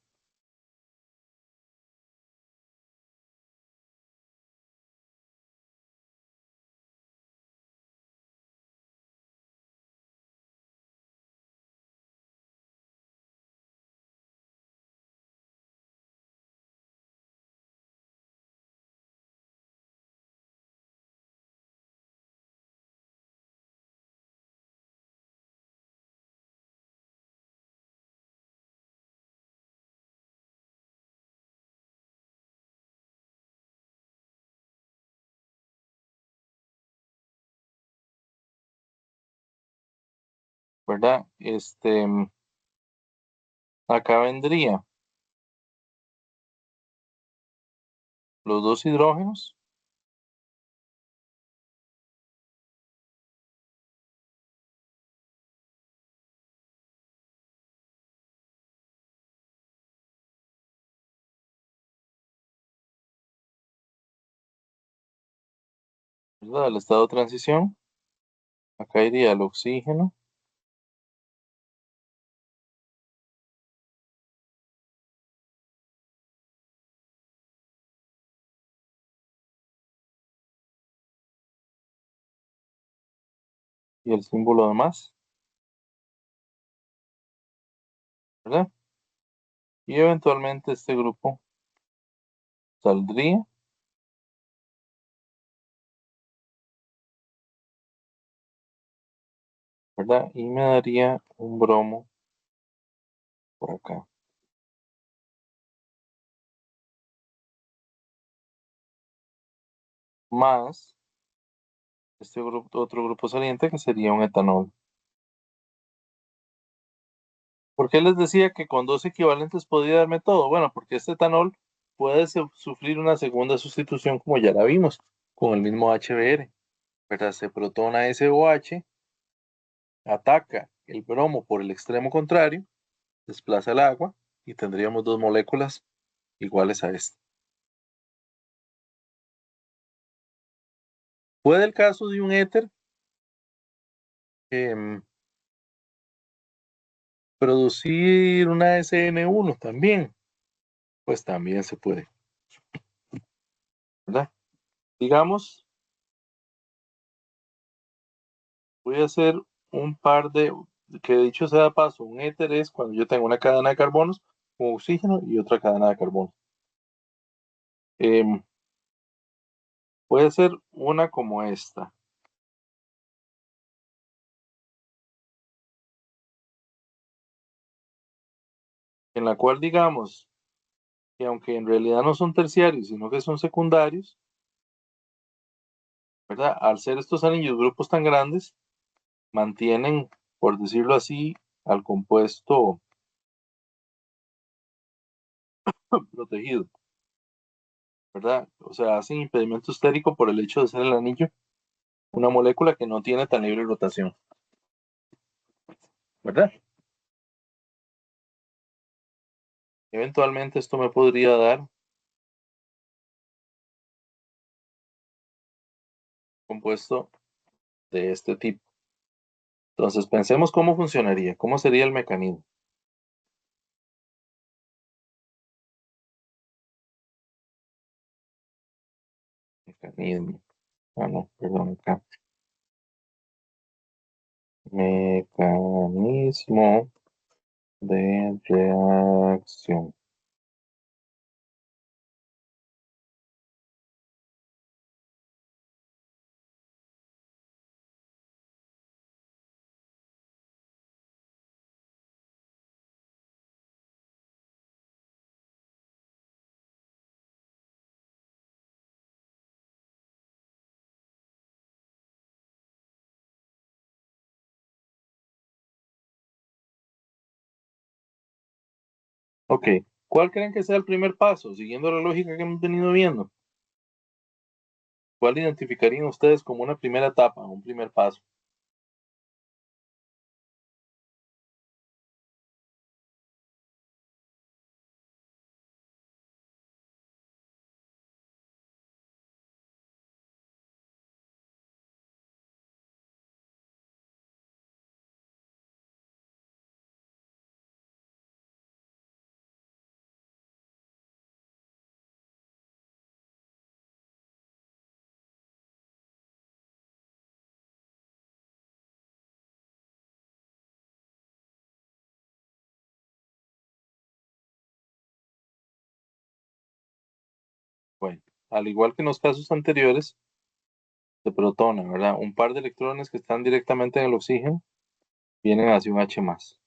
¿verdad? Acá vendría los dos hidrógenos, ¿verdad? El estado de transición. Acá iría el oxígeno y el símbolo de más, ¿verdad? Y eventualmente este grupo saldría, ¿verdad? Y me daría un bromo por acá. Más este grupo, otro grupo saliente que sería un etanol. ¿Por qué les decía que con dos equivalentes podría darme todo? Bueno, porque este etanol puede sufrir una segunda sustitución como ya la vimos, con el mismo HBr, ¿verdad? Se protona SOH, ataca el bromo por el extremo contrario, desplaza el agua y tendríamos dos moléculas iguales a esta. Puede el caso de un éter producir una SN1 también, pues también se puede, ¿verdad? Digamos, voy a hacer un par de, que dicho sea de paso, un éter es cuando yo tengo una cadena de carbonos con oxígeno y otra cadena de carbono. Em, Voy a hacer una como esta, en la cual digamos que aunque en realidad no son terciarios, sino que son secundarios, ¿verdad? Al ser estos anillos grupos tan grandes, mantienen, por decirlo así, al compuesto protegido, ¿verdad? O sea, hacen impedimento estérico por el hecho de ser el anillo una molécula que no tiene tan libre rotación, ¿verdad? Eventualmente esto me podría dar compuesto de este tipo. Entonces pensemos cómo funcionaría, cómo sería el mecanismo. Mecanismo. Ah, no, perdón, acá. Mecanismo de reacción. Ok, ¿cuál creen que sea el primer paso? Siguiendo la lógica que hemos venido viendo. ¿Cuál identificarían ustedes como una primera etapa, un primer paso? Bueno, al igual que en los casos anteriores, se protona, ¿verdad? Un par de electrones que están directamente en el oxígeno vienen hacia un H más.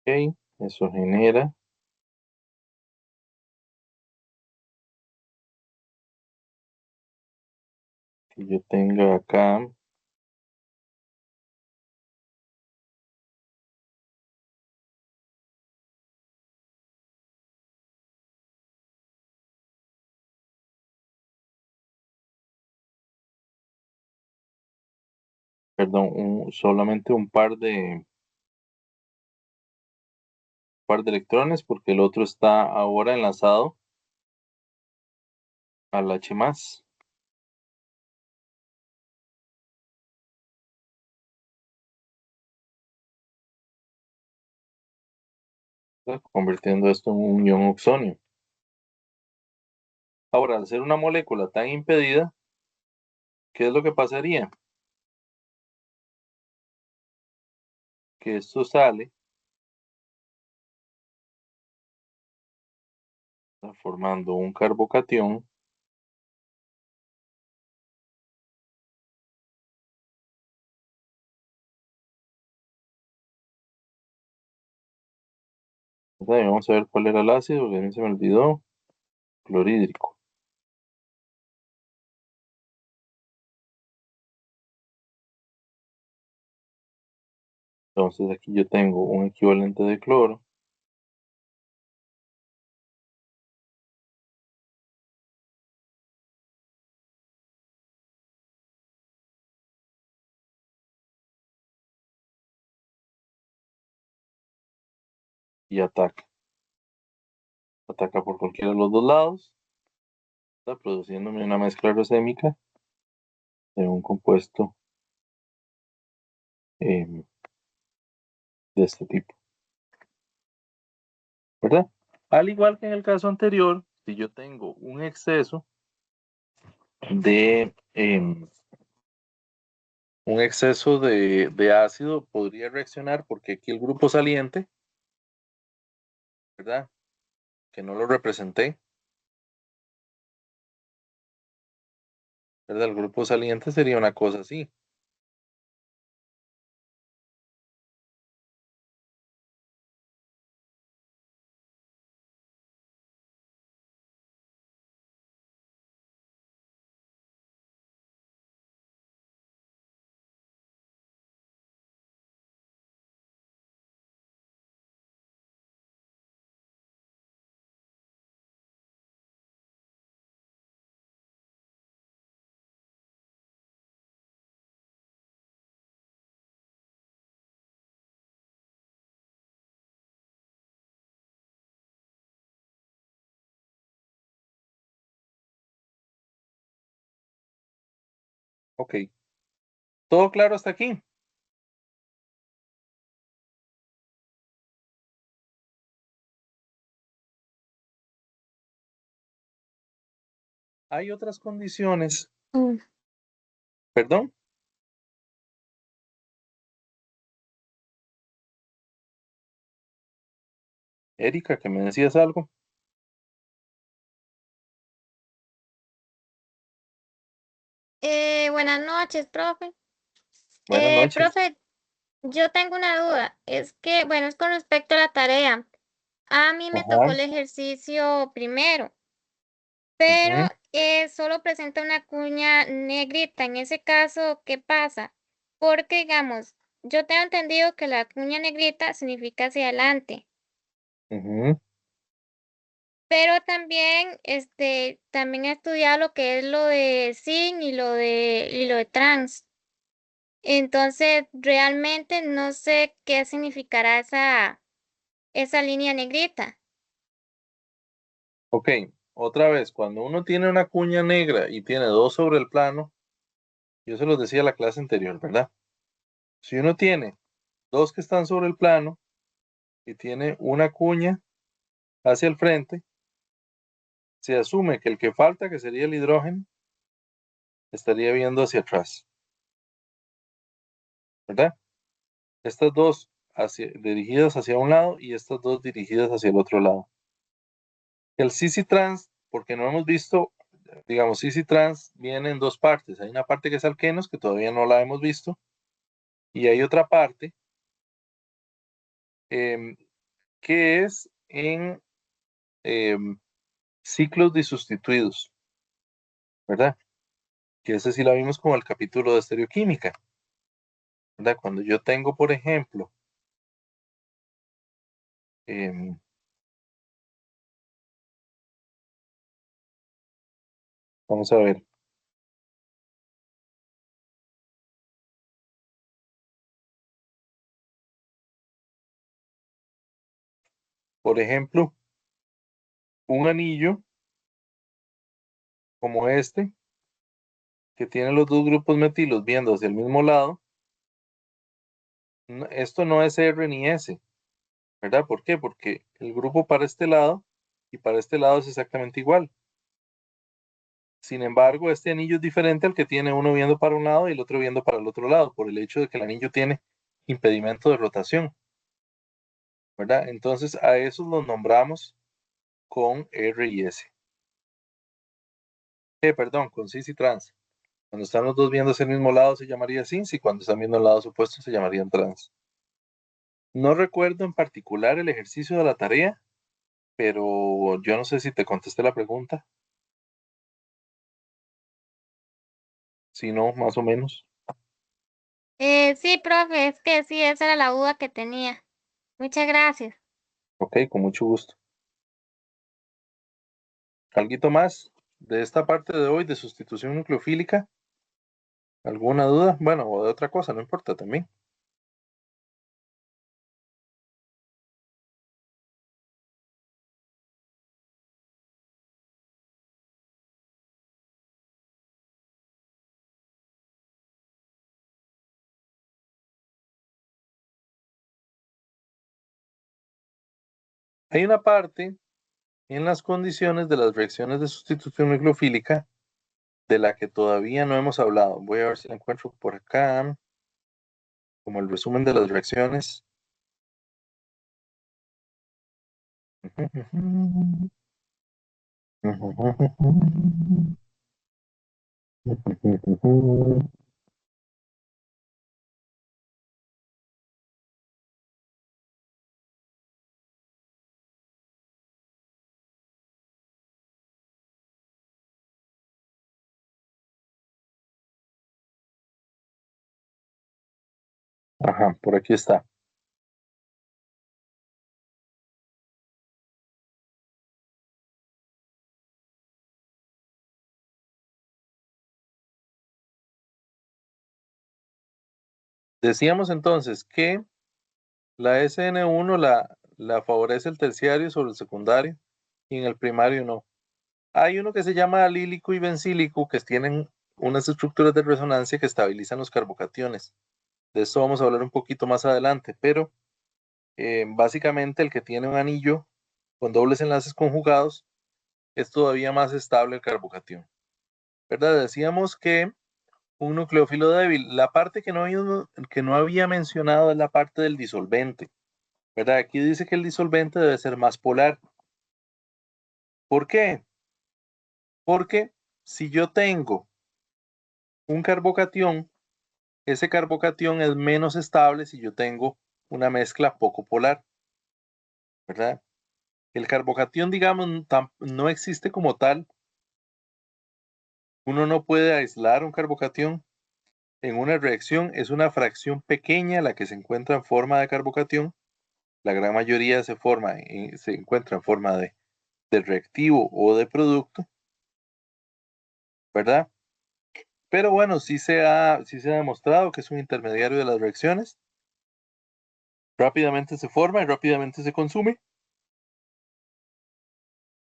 Ok, eso genera que yo tenga acá, perdón, solamente un par de electrones porque el otro está ahora enlazado al H más, ¿verdad? Convirtiendo esto en un ion oxonio. Ahora, al ser una molécula tan impedida, ¿qué es lo que pasaría? Que esto sale, está formando un carbocatión. Vamos a ver cuál era el ácido, porque a mí se me olvidó. Clorhídrico. Entonces aquí yo tengo un equivalente de cloro. Y ataca. Ataca por cualquiera de los dos lados. Está produciéndome una mezcla racémica de un compuesto de este tipo. ¿Verdad? Al igual que en el caso anterior, si yo tengo un exceso de de ácido, podría reaccionar porque aquí el grupo saliente, ¿verdad? Que no lo representé, ¿verdad? El grupo saliente sería una cosa así. Ok. ¿Todo claro hasta aquí? Hay otras condiciones. Mm. Perdón, Erika, que me decías algo. Buenas noches, profe. Buenas noches. Profe, yo tengo una duda. Es que, bueno, es con respecto a la tarea. A mí me tocó Ajá. el ejercicio primero, pero Ujú, solo presenta una cuña negrita. En ese caso, ¿qué pasa? Porque, digamos, yo tengo entendido que la cuña negrita significa hacia adelante, ujú. pero también, también he estudiado lo que es lo de sin y lo de trans. Entonces, realmente no sé qué significará esa línea negrita. Ok, otra vez, cuando uno tiene una cuña negra y tiene dos sobre el plano, yo se los decía en la clase anterior, ¿verdad? Si uno tiene dos que están sobre el plano y tiene una cuña hacia el frente, se asume que el que falta, que sería el hidrógeno, estaría viendo hacia atrás, ¿verdad? Estas dos dirigidas hacia un lado y estas dos dirigidas hacia el otro lado. El CC trans, porque no hemos visto, digamos, CC trans viene en dos partes. Hay una parte que es alquenos, que todavía no la hemos visto, y hay otra parte em, que es en em, ciclos disustituidos, ¿verdad? Que ese sí la vimos como el capítulo de estereoquímica, ¿verdad? Cuando yo tengo, por ejemplo, em, vamos a ver, por ejemplo, un anillo como este, que tiene los dos grupos metilos viendo hacia el mismo lado, esto no es R ni S, ¿verdad? ¿Por qué? Porque el grupo para este lado y para este lado es exactamente igual. Sin embargo, este anillo es diferente al que tiene uno viendo para un lado y el otro viendo para el otro lado, por el hecho de que el anillo tiene impedimento de rotación, ¿verdad? Entonces a esos los nombramos con R y S. Perdón, con cis y trans. Cuando están los dos viendo hacia el mismo lado se llamaría cis y cuando están viendo lados opuestos se llamarían trans. No recuerdo en particular el ejercicio de la tarea, pero yo no sé si te contesté la pregunta. Si no, más o menos. Sí, profe, es que sí, esa era la duda que tenía. Muchas gracias. Ok, con mucho gusto. ¿Alguito más de esta parte de hoy de sustitución nucleofílica? ¿Alguna duda? Bueno, o de otra cosa, no importa también. Hay una parte en las condiciones de las reacciones de sustitución nucleofílica de la que todavía no hemos hablado. Voy a ver si la encuentro por acá, como el resumen de las reacciones. Ajá, por aquí está. Decíamos entonces que la SN1 la favorece el terciario sobre el secundario y en el primario no. Hay uno que se llama alílico y bencílico que tienen unas estructuras de resonancia que estabilizan los carbocationes. De eso vamos a hablar un poquito más adelante, pero básicamente el que tiene un anillo con dobles enlaces conjugados es todavía más estable el carbocatión. ¿Verdad? Decíamos que un nucleófilo débil, la parte que no había mencionado es la parte del disolvente. ¿Verdad? Aquí dice que el disolvente debe ser más polar. ¿Por qué? Porque si yo tengo un carbocatión, ese carbocatión es menos estable si yo tengo una mezcla poco polar, ¿verdad? El carbocatión, digamos, no existe como tal. Uno no puede aislar un carbocatión. En una reacción es una fracción pequeña la que se encuentra en forma de carbocatión. La gran mayoría se encuentra en forma de reactivo o de producto, ¿verdad? Pero bueno, sí se ha demostrado que es un intermediario de las reacciones. Rápidamente se forma y rápidamente se consume.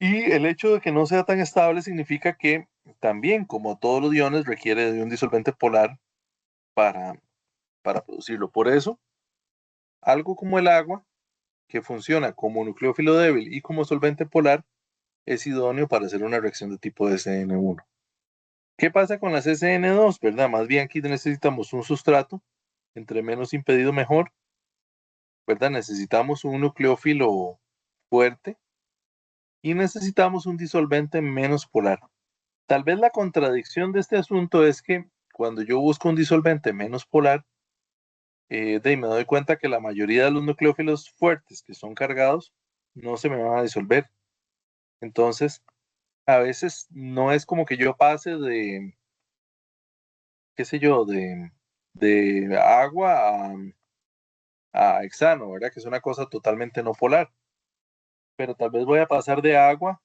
Y el hecho de que no sea tan estable significa que también, como todos los iones, requiere de un disolvente polar para, para producirlo. Por eso, algo como el agua, que funciona como nucleófilo débil y como solvente polar, es idóneo para hacer una reacción de tipo SN1. ¿Qué pasa con las SN2? ¿Verdad? Más bien aquí necesitamos un sustrato, entre menos impedido mejor, ¿verdad? Necesitamos un nucleófilo fuerte y necesitamos un disolvente menos polar. Tal vez la contradicción de este asunto es que cuando yo busco un disolvente menos polar, me doy cuenta que la mayoría de los nucleófilos fuertes que son cargados no se me van a disolver. Entonces, a veces no es como que yo pase de, qué sé yo, de agua a hexano, ¿verdad? Que es una cosa totalmente no polar. Pero tal vez voy a pasar de agua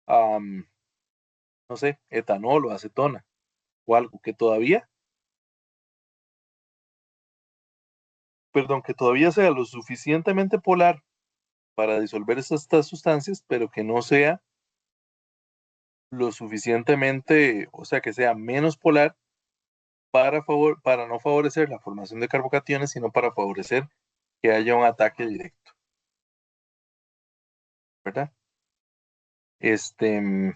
a, no sé, etanol o acetona o algo que todavía, perdón, que todavía sea lo suficientemente polar para disolver estas sustancias, pero que no sea lo suficientemente, o sea, que sea menos polar para no favorecer la formación de carbocationes, sino para favorecer que haya un ataque directo, ¿verdad? Este,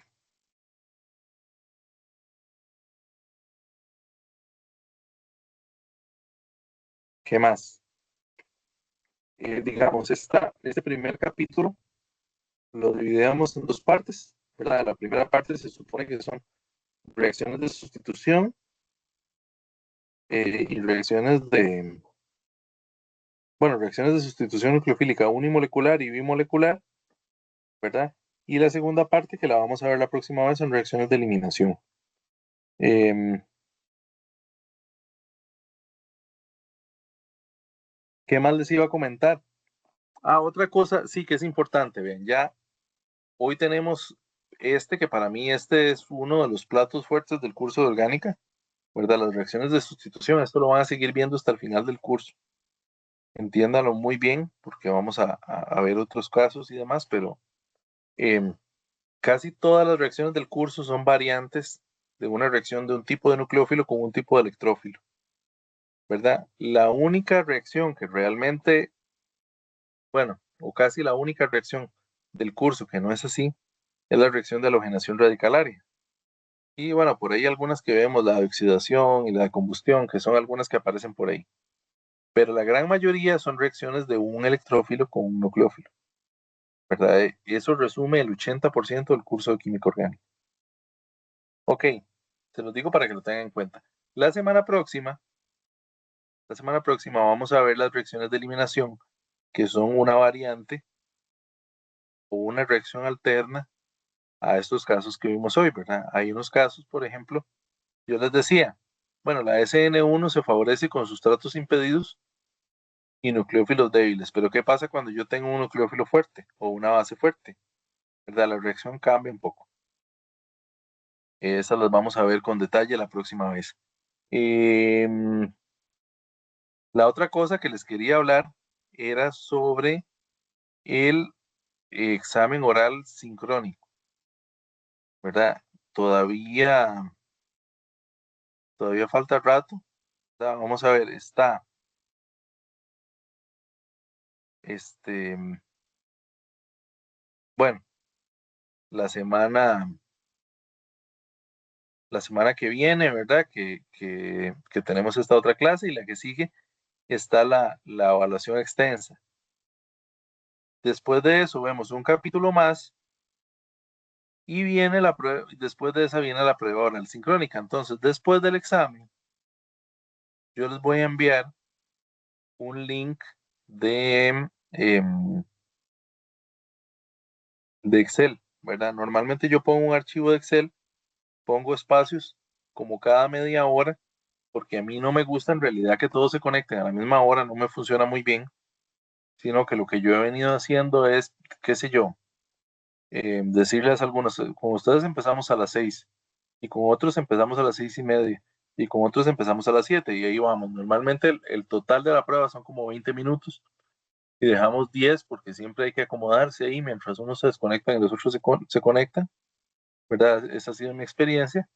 ¿Qué más? Digamos, este primer capítulo lo dividimos en dos partes, ¿verdad? La primera parte se supone que son reacciones de sustitución y reacciones de sustitución nucleofílica unimolecular y bimolecular, ¿verdad? Y la segunda parte, que la vamos a ver la próxima vez, son reacciones de eliminación. Em, ¿Qué más les iba a comentar? Otra cosa, sí que es importante, ven, ya hoy tenemos que para mí este es uno de los platos fuertes del curso de orgánica, ¿verdad? Las reacciones de sustitución, esto lo van a seguir viendo hasta el final del curso. Entiéndalo muy bien, porque vamos a ver otros casos y demás, pero em, casi todas las reacciones del curso son variantes de una reacción de un tipo de nucleófilo con un tipo de electrófilo, ¿verdad? La única reacción que realmente, bueno, o casi la única reacción del curso que no es así, es la reacción de halogenación radicalaria. Y bueno, por ahí algunas que vemos, la de oxidación y la de combustión, que son algunas que aparecen por ahí. Pero la gran mayoría son reacciones de un electrófilo con un nucleófilo, ¿verdad? Y eso resume el 80% del curso de química orgánica. Ok, se los digo para que lo tengan en cuenta. La semana próxima, la semana próxima vamos a ver las reacciones de eliminación, que son una variante o una reacción alterna a estos casos que vimos hoy, ¿verdad? Hay unos casos, por ejemplo, yo les decía, bueno, la SN1 se favorece con sustratos impedidos y nucleófilos débiles, pero ¿qué pasa cuando yo tengo un nucleófilo fuerte o una base fuerte? ¿Verdad? La reacción cambia un poco. Esas las vamos a ver con detalle la próxima vez. La otra cosa que les quería hablar era sobre el examen oral sincrónico, ¿verdad? Todavía, todavía falta rato, ¿verdad? Vamos a ver, este, bueno, la semana, la semana que viene, ¿verdad? Que tenemos esta otra clase y la que sigue está la evaluación extensa. Después de eso vemos un capítulo más y viene la prueba, después de esa viene la prueba oral sincrónica. Entonces, después del examen, yo les voy a enviar un link de, de Excel, ¿verdad? Normalmente yo pongo un archivo de Excel, pongo espacios como cada media hora, porque a mí no me gusta en realidad que todos se conecten a la misma hora, no me funciona muy bien, sino que lo que yo he venido haciendo es, qué sé yo, decirles a algunos, con ustedes empezamos a las 6 y con otros empezamos a las 6:30 y con otros empezamos a las 7 y ahí vamos. Normalmente el total de la prueba son como 20 minutos y dejamos 10 porque siempre hay que acomodarse ahí mientras unos se desconectan y los otros se conectan, ¿verdad? Esa ha sido mi experiencia.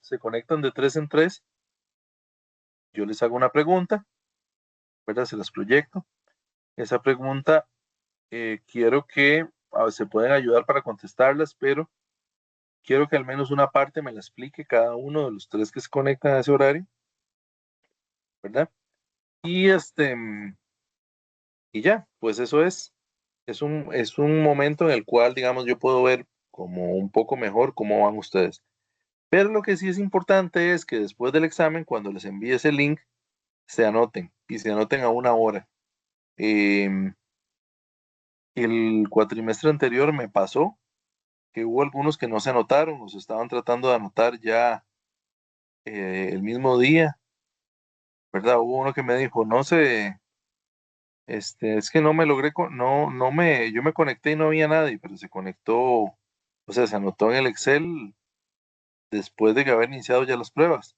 Se conectan de tres en tres, yo les hago una pregunta, ¿verdad? Se las proyecto. Esa pregunta quiero que se pueden ayudar para contestarlas, pero quiero que al menos una parte me la explique cada uno de los tres que se conectan a ese horario, ¿verdad? Y y ya, pues eso es. Es un momento en el cual, digamos, yo puedo ver como un poco mejor cómo van ustedes. Pero lo que sí es importante es que después del examen, cuando les envíe ese link, se anoten y se anoten a una hora. Em, el cuatrimestre anterior me pasó que hubo algunos que no se anotaron, los estaban tratando de anotar ya el mismo día, ¿verdad? Hubo uno que me dijo, no sé, es que no me logré, yo me conecté y no había nadie, pero se conectó, o sea, se anotó en el Excel después de que haber iniciado ya las pruebas.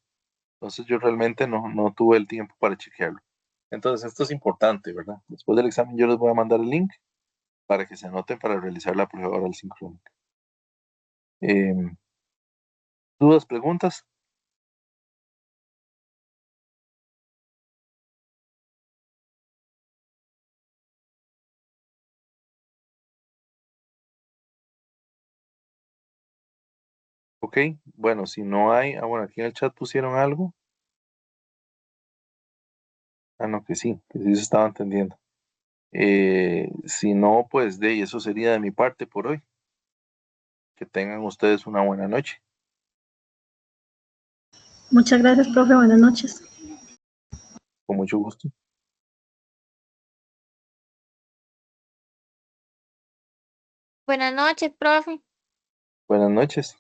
Entonces yo realmente no tuve el tiempo para chequearlo. Entonces esto es importante, ¿verdad? Después del examen yo les voy a mandar el link para que se anoten para realizar la prueba oral sincrónica. Em, ¿Dudas, preguntas? Ok, bueno, si no hay, bueno, aquí en el chat pusieron algo. Ah, no, que sí se estaba entendiendo. Si no, pues de eso sería de mi parte por hoy. Que tengan ustedes una buena noche. Muchas gracias, profe. Buenas noches. Con mucho gusto. Buenas noches, profe. Buenas noches.